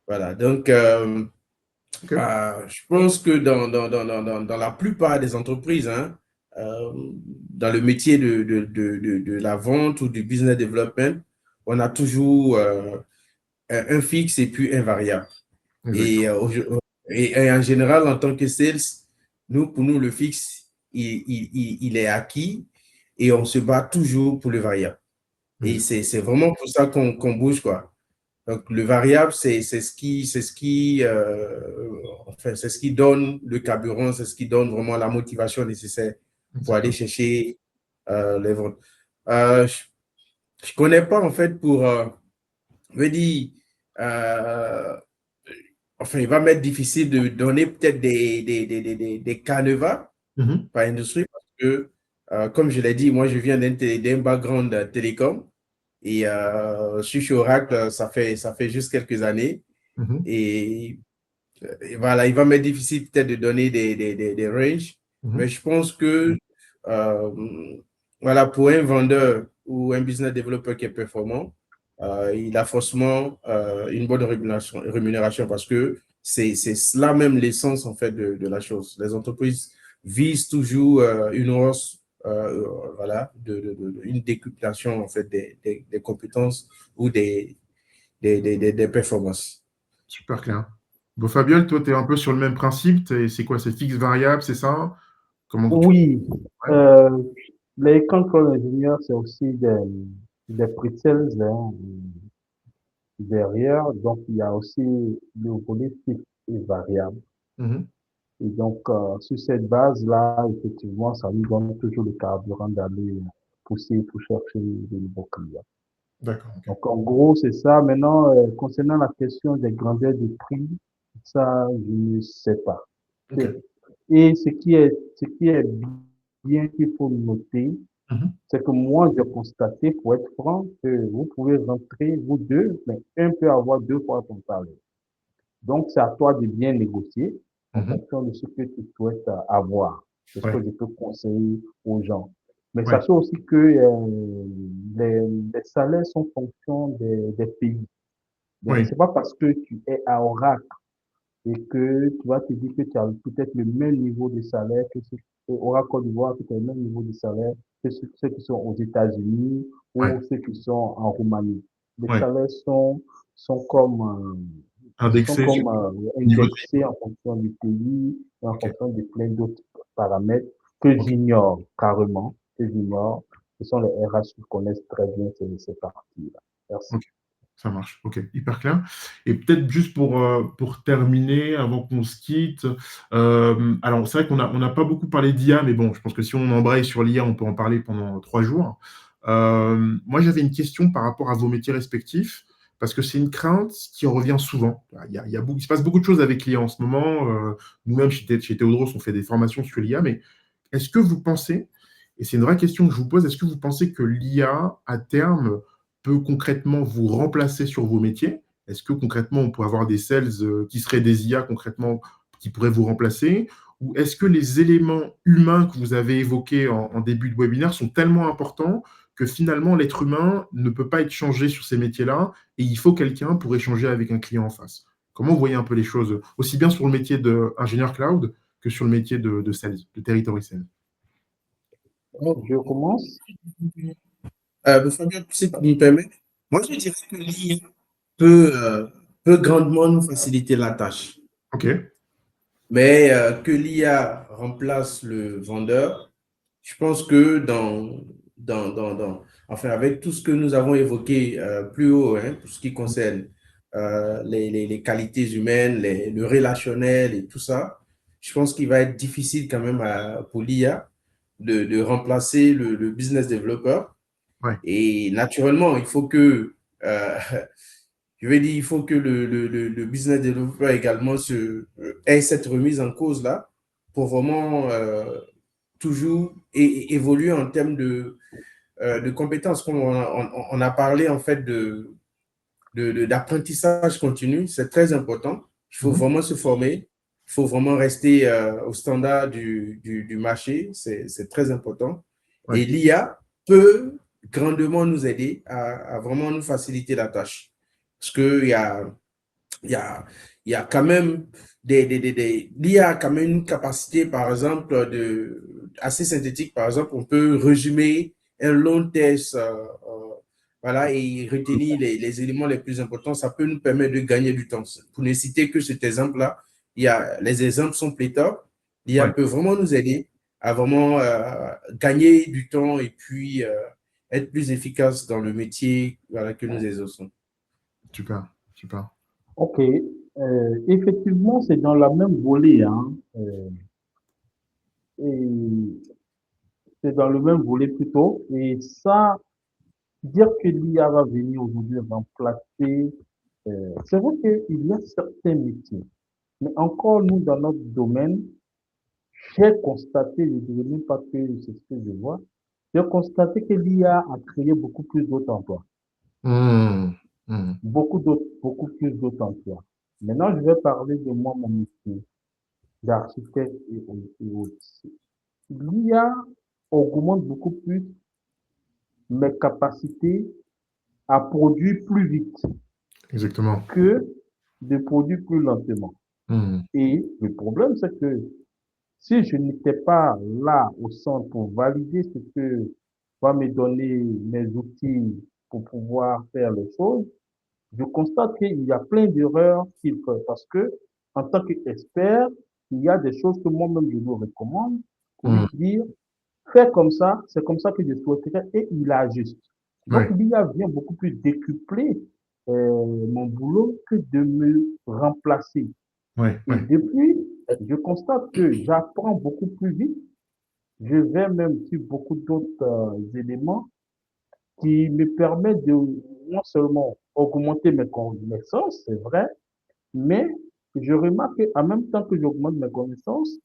Voilà, donc Ok. je pense que dans la plupart des entreprises, hein, dans le métier de la vente ou du business development, on a toujours un fixe et puis un variable. Et, Exactement. et en général, en tant que sales, pour nous, le fixe, il est acquis et on se bat toujours pour le variable. Et Mhm. c'est vraiment pour ça qu'on bouge, quoi. Donc, le variable, enfin, c'est ce qui donne le carburant, c'est ce qui donne vraiment la motivation nécessaire pour aller Exactement. chercher les ventes. Je ne connais pas, en fait, pour me dire, euh, enfin, il va m'être difficile de donner peut-être des canevas Mhm. par industrie parce que, comme je l'ai dit, moi, je viens d'un background télécom et je suis chez Oracle, ça fait juste quelques années. Mhm. Et voilà, il va m'être difficile peut-être de donner des ranges, mais Mhm. je pense que voilà, pour un vendeur ou un business developer qui est performant, il a forcément une bonne rémunération parce que c'est cela même l'essence en fait de la chose. Les entreprises visent toujours une hausse, voilà, une décuplation en fait des compétences ou des performances. Super clair. Bon, Fabien, toi, tu es un peu sur le même principe. C'est quoi? C'est fixe variable, c'est ça? Comment tu... Oui, Ouais. euh, les contrôles ingénieurs, c'est aussi des pre-sales hein, derrière. Donc, il y a aussi le volet fixe et variable. Mhm. Et donc, sur cette base-là, effectivement, ça nous donne toujours le carburant d'aller pousser pour chercher de nouveaux clients. D'accord, ok. Donc, en gros, c'est ça. Maintenant, concernant la question des grandeurs de prix, Ça, je ne sais pas. Ok. Et ce qui est bien qu'il faut noter, Mhm. c'est que moi, j'ai constaté, pour être franc, que vous pouvez rentrer, vous deux, mais un peut avoir deux fois ton salaire. Donc, c'est à toi de bien négocier en Mhm. fonction de ce que tu souhaites avoir. C'est ce que Ouais, je peux conseiller aux gens. Mais ouais, sachez aussi que les salaires sont en fonction des pays. Donc, ouais, c'est pas parce que tu es à Oracle et que tu vas te dire que tu as peut-être le même niveau de salaire que ceux au Côte d'Ivoire, que tu as le même niveau de salaire que ceux qui sont aux États-Unis ouais, ou ceux qui sont en Roumanie. Les ouais. salaires sont sont Indexé sur comme le niveau de vie. indexés en fonction du pays et en Ok, fonction de plein d'autres paramètres que ok, j'ignore carrément, que j'ignore. Ce sont les RH qui connaissent très bien ces parties-là. Merci. ok. Ça marche, ok, hyper clair. Et peut-être juste pour terminer, avant qu'on se quitte, alors c'est vrai on n'a pas beaucoup parlé d'IA, mais bon, je pense que si on embraye sur l'IA, on peut en parler pendant 3 jours. Moi, j'avais une question par rapport à vos métiers respectifs, parce que c'est une crainte qui revient souvent. Il se passe beaucoup de choses avec l'IA en ce moment. Nous-mêmes, chez Théodros, on fait des formations sur l'IA, mais est-ce que vous pensez, et c'est une vraie question que je vous pose, est-ce que vous pensez que l'IA, à terme, peut concrètement vous remplacer sur vos métiers? Est-ce que concrètement, on pourrait avoir des sales qui seraient des IA concrètement qui pourraient vous remplacer? Ou est-ce que les éléments humains que vous avez évoqués en début de webinaire sont tellement importants que finalement, l'être humain ne peut pas être changé sur ces métiers-là et il faut quelqu'un pour échanger avec un client en face? Comment vous voyez un peu les choses, aussi bien sur le métier d'ingénieur cloud que sur le métier de sales, de territory sales? Je commence. Fabien, si tu me permets, moi je dirais que l'IA peut, peut grandement nous faciliter la tâche. Ok, Mais que l'IA remplace le vendeur, je pense que enfin, avec tout ce que nous avons évoqué plus haut, hein, tout ce qui concerne les qualités humaines, le relationnel et tout ça, je pense qu'il va être difficile quand même pour l'IA de remplacer le business developer. ouais, Et naturellement, il faut que je vais dire, il faut que le business developer également ait cette remise en cause-là pour vraiment toujours évoluer en termes de compétences. Comme on a parlé en fait d'apprentissage continu, c'est très important. Il faut mhm, vraiment se former, il faut vraiment rester au standard du marché, c'est très important. ouais, Et l'IA peut grandement nous aider à vraiment nous faciliter la tâche. Parce il y a, il y a quand même l'IA a quand même une capacité, par exemple, assez synthétique. Par exemple, on peut résumer un long test, voilà, et retenir les éléments les plus importants. Ça peut nous permettre de gagner du temps. Pour ne citer que cet exemple-là, les exemples sont pléthores. L'IA ouais, peut vraiment nous aider à vraiment gagner du temps et puis être plus efficace dans le métier, voilà, que nous exerçons. super, super. OK. Effectivement, c'est dans la même volée, hein. Et c'est dans le même volet plutôt. Et ça, dire que l'IA va venir aujourd'hui remplacer, c'est vrai qu'il y a certains métiers. Mais encore, nous, dans notre domaine, j'ai constaté, je ne dirais même pas que c'est ce que je vois, j'ai constaté que l'IA a créé beaucoup plus d'autres emplois. Hmm, hmm. Beaucoup plus d'autres emplois. Maintenant, je vais parler de moi, mon métier d'architecte et autres. L'IA augmente beaucoup plus mes capacités à produire plus vite Exactement. que de produire plus lentement. Hmm, Et le problème, c'est que si je n'étais pas là au centre pour valider ce que va me donner mes outils pour pouvoir faire les choses, je constate qu'il y a plein d'erreurs qu'il fait parce que, en tant qu'expert, il y a des choses que moi-même je lui recommande pour lui hmm. dire, fais comme ça, c'est comme ça que je souhaiterais et il ajuste. Donc, Ouais, l'IA vient beaucoup plus décupler mon boulot que de me remplacer. ouais, Et ouais, depuis, je constate que j'apprends beaucoup plus vite. Je vais même sur beaucoup d'autres éléments qui me permettent de non seulement augmenter mes connaissances, c'est vrai, mais je remarque qu'en même temps que j'augmente mes connaissances,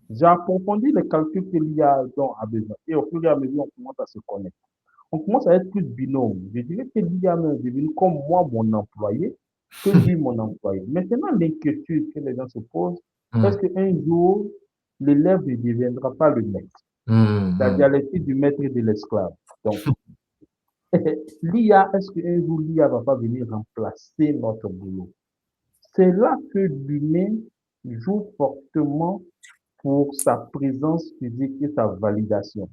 j'approfondis les calculs que l'IA dont a besoin. Et au fur et à mesure, on commence à se connaître. On commence à être plus binôme. Je dirais que l'IA est devenu comme moi, mon employé, que lui, mon employé. Maintenant, l'inquiétude que les gens se posent, est-ce Hum, qu'un jour, l'élève ne deviendra pas le maître? La hum, dialectique du maître et de l'esclave. Donc, l'IA, est-ce qu'un jour, l'IA va pas venir remplacer notre boulot? C'est là que l'humain joue fortement pour sa présence physique et sa validation.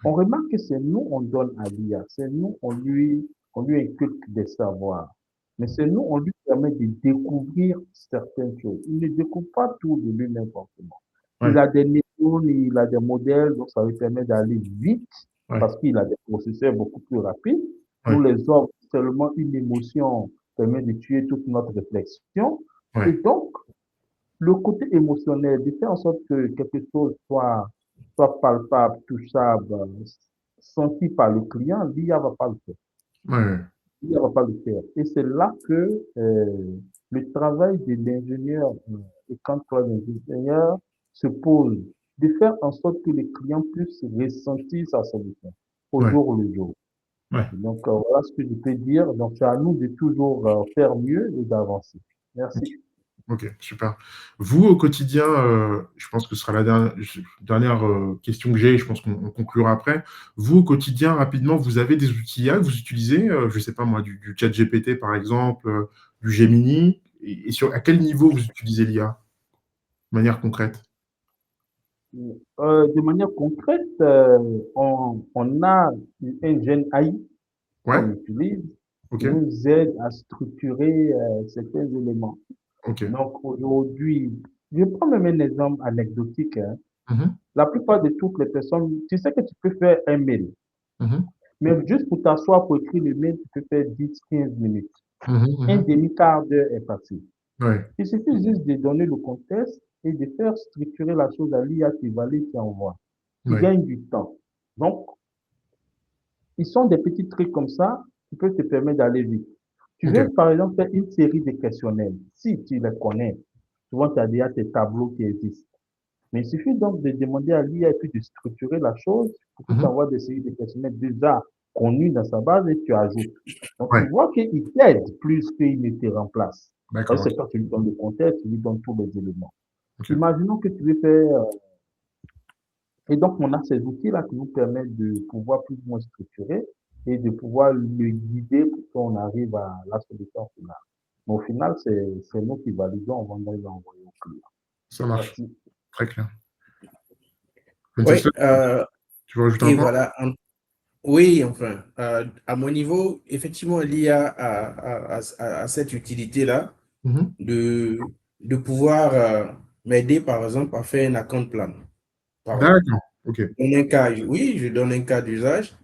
On remarque que c'est nous, on donne à l'IA, c'est nous, on lui inculque des savoirs. Mais c'est nous, on lui permet de découvrir certaines choses. Il ne découvre pas tout de lui-même forcément. Il ouais, a des neurones, il a des modèles, donc ça lui permet d'aller vite ouais, parce qu'il a des processeurs beaucoup plus rapides. Nous, ouais, les hommes, seulement une émotion permet de tuer toute notre réflexion. Et ouais, donc, le côté émotionnel, de faire en sorte que quelque chose soit palpable, touchable, senti par le client, l'IA va pas le faire. ouais, L'IA va pas le faire. Et c'est là que le travail de l'ingénieur et quand toi l'ingénieur se pose, de faire en sorte que le client puisse ressentir sa solution au ouais, jour le jour. ouais. Donc, voilà ce que je peux dire. Donc, c'est à nous de toujours faire mieux et d'avancer. Ok, Merci. ok, super. Vous, au quotidien, je pense que ce sera la dernière question que j'ai, je pense qu'on conclura après. Vous, au quotidien, rapidement, vous avez des outils IA que vous utilisez, je ne sais pas moi, du chat GPT par exemple, du Gemini, et à quel niveau vous utilisez l'IA, de manière concrète? De manière concrète, on a un Gen AI Ouais, qu'on utilise ok, qui nous aide à structurer certains éléments. ok. Donc aujourd'hui, je prends même un exemple anecdotique, hein. Mhm, La plupart de toutes les personnes, tu sais que tu peux faire un mail, mhm, mais juste pour t'asseoir pour écrire le mail, tu peux faire 10, 15 minutes. mhm, Un mhm. demi-quart d'heure est passé. Ouais, Il suffit juste de donner le contexte et de faire structurer la chose à l'IA qui valide, qui envoie. Tu ouais, gagnes du temps. Donc, ils sont des petits trucs comme ça qui peuvent te permettre d'aller vite. Tu ok, veux, par exemple, faire une série de questionnaires. Si tu les connais, souvent tu as déjà tes tableaux qui existent. Mais il suffit donc de demander à l'IA et puis de structurer la chose pour qu'il mhm, t'envoie des séries de questionnaires déjà connus dans sa base et tu ajoutes. Donc tu ouais, vois qu'il t'aide plus qu'il ne te remplace. Parce d'accord, que ok, c'est quand tu lui donnes le contexte, tu lui donnes tous les éléments. ok, Imaginons que tu veux faire. Et donc, on a ces outils-là qui nous permettent de pouvoir plus ou moins structurer et de pouvoir le guider pour qu'on arrive à la solution finale. Mais au final, c'est nous qui validons, on va les envoyer au client. ça marche, Merci. très clair. Oui, Venceslas, tu veux rajouter un et point? voilà. Oui, enfin, à mon niveau, effectivement, l'IA a cette utilité-là Mhm. de pouvoir m'aider, par exemple, à faire un account plan. Par exemple. D'accord, ok, Je donne un cas, oui, je donne un cas d'usage.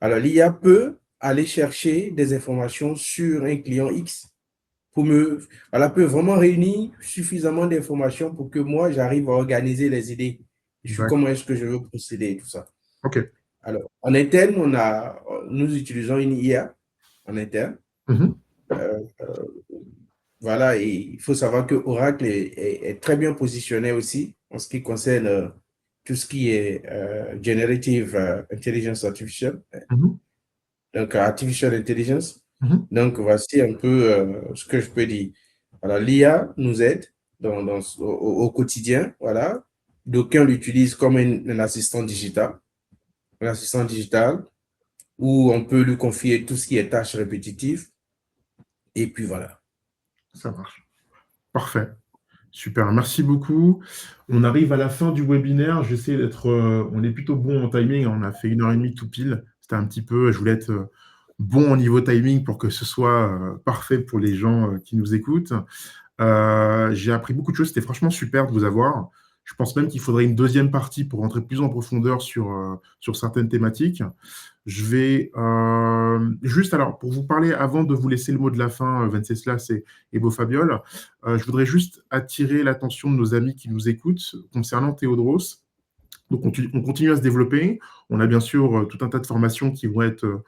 Alors, l'IA peut aller chercher des informations sur un client X elle peut vraiment réunir suffisamment d'informations pour que moi, j'arrive à organiser les idées sur d'accord, comment est-ce que je veux procéder et tout ça. ok. Alors, en interne, nous utilisons une IA en interne. Mhm. Euh, voilà, et il faut savoir que Oracle est très bien positionné aussi en ce qui concerne tout ce qui est Generative Intelligence Artificial, Mhm. donc Artificial Intelligence. Mhm. Donc, voici un peu ce que je peux dire. Alors, l'IA nous aide au quotidien, voilà. D'aucuns l'utilisent comme un assistant digital. Un assistant digital où on peut lui confier tout ce qui est tâches répétitives. Et puis voilà. Ça marche. Parfait. Super. Merci beaucoup. On arrive à la fin du webinaire. J'essaie d'être. On est plutôt bon en timing. On a fait 1h30 tout pile. C'était un petit peu. Je voulais être bon au niveau timing pour que ce soit parfait pour les gens qui nous écoutent. J'ai appris beaucoup de choses. C'était franchement super de vous avoir. Je pense même qu'il faudrait une deuxième partie pour rentrer plus en profondeur sur certaines thématiques. Je vais juste, alors, pour vous parler, avant de vous laisser le mot de la fin, Venceslas et Beau Fabiol, je voudrais juste attirer l'attention de nos amis qui nous écoutent concernant Théodros. Donc, on continue à se développer. On a bien sûr tout un tas de formations qui vont être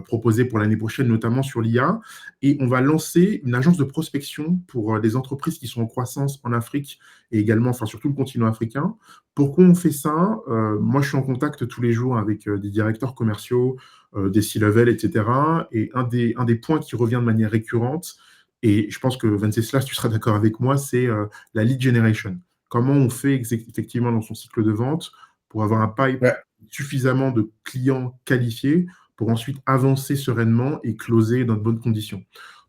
proposées pour l'année prochaine, notamment sur l'IA. Et on va lancer une agence de prospection pour les entreprises qui sont en croissance en Afrique et également, enfin, sur tout le continent africain. Pourquoi on fait ça? Moi, je suis en contact tous les jours avec des directeurs commerciaux, des C-level, etc. Et un des points qui revient de manière récurrente, et je pense que Venceslas, tu seras d'accord avec moi, c'est la lead generation. Comment on fait effectivement dans son cycle de vente pour avoir un pipe Ouais, suffisamment de clients qualifiés pour ensuite avancer sereinement et closer dans de bonnes conditions.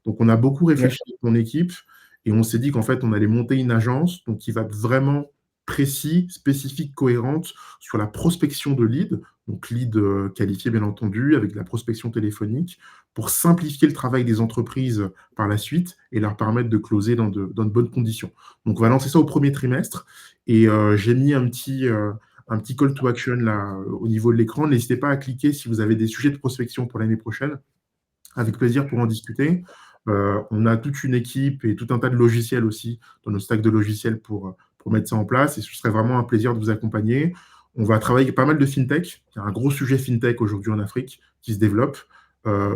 Donc, on a beaucoup ouais, réfléchi avec mon équipe et on s'est dit qu'en fait, on allait monter une agence donc, qui va être vraiment précis, spécifique, cohérente sur la prospection de leads, donc leads qualifiés bien entendu, avec de la prospection téléphonique, pour simplifier le travail des entreprises par la suite et leur permettre de closer dans de bonnes conditions. Donc, on va lancer ça au premier trimestre et j'ai mis un petit call to action là au niveau de l'écran. N'hésitez pas à cliquer si vous avez des sujets de prospection pour l'année prochaine. Avec plaisir pour en discuter. On a toute une équipe et tout un tas de logiciels aussi dans nos stacks de logiciels pour mettre ça en place et ce serait vraiment un plaisir de vous accompagner. On va travailler avec pas mal de fintech. Il y a un gros sujet fintech aujourd'hui en Afrique qui se développe.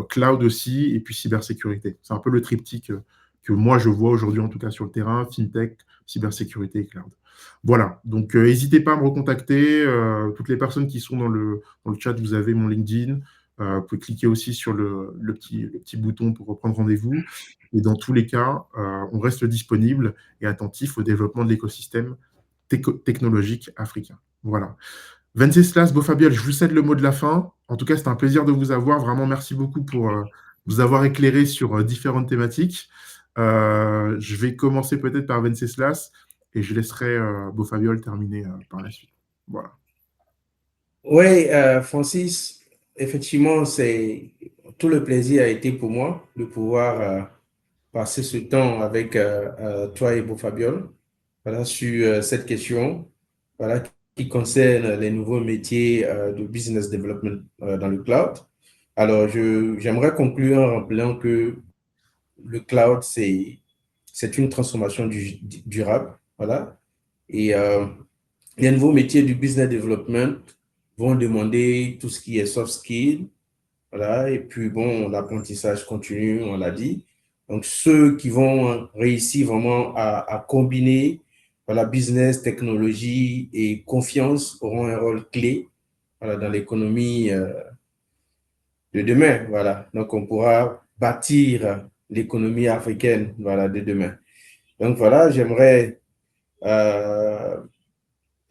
Cloud aussi et puis cybersécurité. C'est un peu le triptyque que moi je vois aujourd'hui en tout cas sur le terrain, fintech, cybersécurité et cloud. Voilà, donc n'hésitez pas à me recontacter. Toutes les personnes qui sont dans le chat, vous avez mon LinkedIn. Vous pouvez cliquer aussi sur le petit bouton pour reprendre rendez-vous. Et dans tous les cas, on reste disponible et attentif au développement de l'écosystème technologique africain. Voilà. Venceslas, Bofabiel, je vous cède le mot de la fin. En tout cas, c'était un plaisir de vous avoir. Vraiment, merci beaucoup pour vous avoir éclairé sur différentes thématiques. Je vais commencer peut-être par Venceslas et je laisserai Bofabiol terminer par la suite. Voilà. Oui, Francis, effectivement, tout le plaisir a été pour moi de pouvoir passer ce temps avec toi et Beau Fabiol, voilà, sur cette question, voilà, qui concerne les nouveaux métiers de business development dans le cloud. Alors, j'aimerais conclure en rappelant que le cloud, c'est une transformation durable, voilà, et les nouveaux métiers du business development vont demander tout ce qui est soft skills, voilà, et puis bon, l'apprentissage continu, on l'a dit. Donc, ceux qui vont réussir vraiment à combiner, voilà, business, technologie et confiance auront un rôle clé, voilà, dans l'économie de demain, voilà. Donc, on pourra bâtir l'économie africaine, voilà, de demain. Donc, voilà, j'aimerais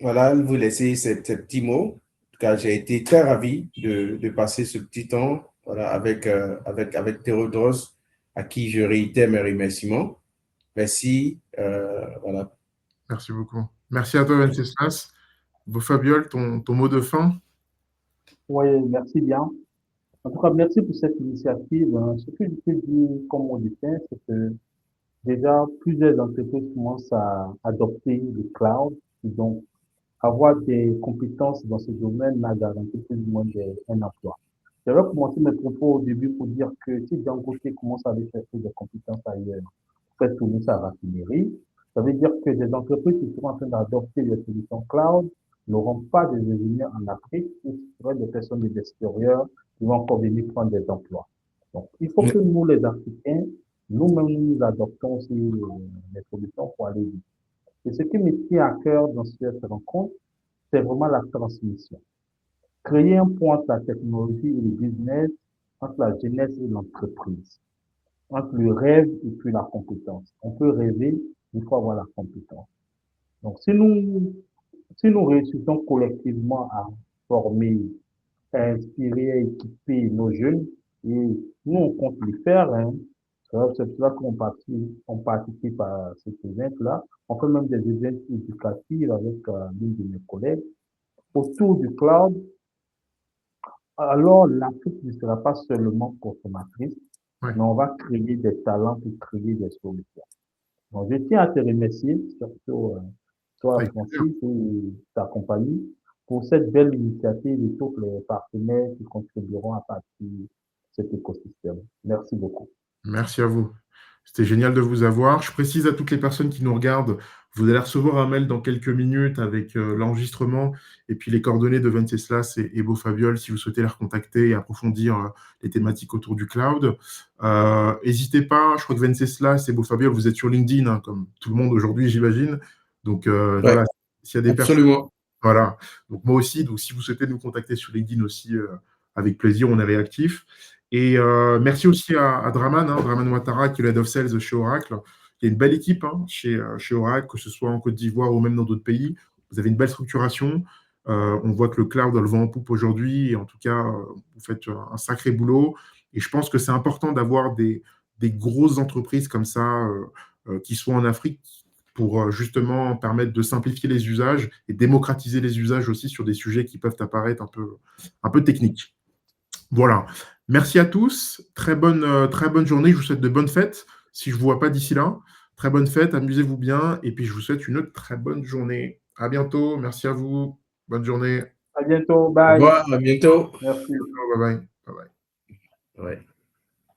voilà, vous laisser ces petits mots, car j'ai été très ravi de passer ce petit temps, voilà, avec Théodros, à qui je réitère mes remerciements. Merci. Voilà. Merci beaucoup. Merci à toi, Venceslas. Bofabiol, ton mot de fin? Oui, merci bien. En tout cas, merci pour cette initiative, hein. Ce que je peux dire comme mot de fin, c'est que déjà plusieurs entreprises commencent à adopter le cloud. Et donc, avoir des compétences dans ce domaine n'a garanti plus ou moins un emploi. J'avais commencé mes propos au début pour dire que si Dangote commence à aller chercher des compétences ailleurs, faire tourner sa raffinerie, ça veut dire que des entreprises qui seront en train d'adopter des solutions cloud n'auront pas de ingénieurs en Afrique, ou ce seraient des personnes de l'extérieur qui vont encore venir prendre des emplois. Donc, il faut que nous, les Africains, nous-mêmes, nous adoptons aussi les solutions pour aller vite. Et ce qui me tient à cœur dans cette rencontre, c'est vraiment la transmission. Créer un pont entre la technologie et le business, entre la jeunesse et l'entreprise, entre le rêve et puis la compétence. On peut rêver, il faut avoir la compétence. Donc, si nous réussissons collectivement à former, à inspirer, à équiper nos jeunes, et nous, on compte le faire, hein. C'est pour cela on participe à cet event-là. On fait même des événements éducatifs avec l'une de mes collègues autour du cloud. Alors, l'Afrique ne sera pas seulement consommatrice, Ouais. mais on va créer des talents pour créer des solutions. Donc, je tiens à te remercier, surtout toi, Avec plaisir. Francis, et ta compagnie, pour cette belle initiative et tous les partenaires qui contribueront à partir de cet écosystème. Merci beaucoup. Merci à vous. C'était génial de vous avoir. Je précise à toutes les personnes qui nous regardent, vous allez recevoir un mail dans quelques minutes avec l'enregistrement et puis les coordonnées de Venceslas et Beau Fabiol si vous souhaitez les recontacter et approfondir les thématiques autour du cloud. N'hésitez pas, je crois que Venceslas et Beau Fabiol, vous êtes sur LinkedIn, hein, comme tout le monde aujourd'hui, j'imagine. Donc voilà, s'il y a des absolument. Voilà. Donc moi aussi, donc si vous souhaitez nous contacter sur LinkedIn aussi, avec plaisir, on est réactif. Et merci aussi à Draman, hein, Draman Ouattara, qui est le Head of Sales chez Oracle. Il y a une belle équipe chez Oracle, que ce soit en Côte d'Ivoire ou même dans d'autres pays. Vous avez une belle structuration. On voit que le cloud a le vent en poupe aujourd'hui. Et en tout cas, vous faites un sacré boulot. Et je pense que c'est important d'avoir des grosses entreprises comme ça qui sont en Afrique pour justement permettre de simplifier les usages et démocratiser les usages aussi sur des sujets qui peuvent apparaître un peu techniques. Voilà. Merci à tous. Très bonne journée. Je vous souhaite de bonnes fêtes. Si je ne vous vois pas d'ici là, très bonne fête. Amusez-vous bien. Et puis, je vous souhaite une très bonne journée. À bientôt. Merci à vous. Bonne journée. À bientôt. Au Bye. revoir, à bientôt. Merci. Bye bye. Bye bye. Ouais.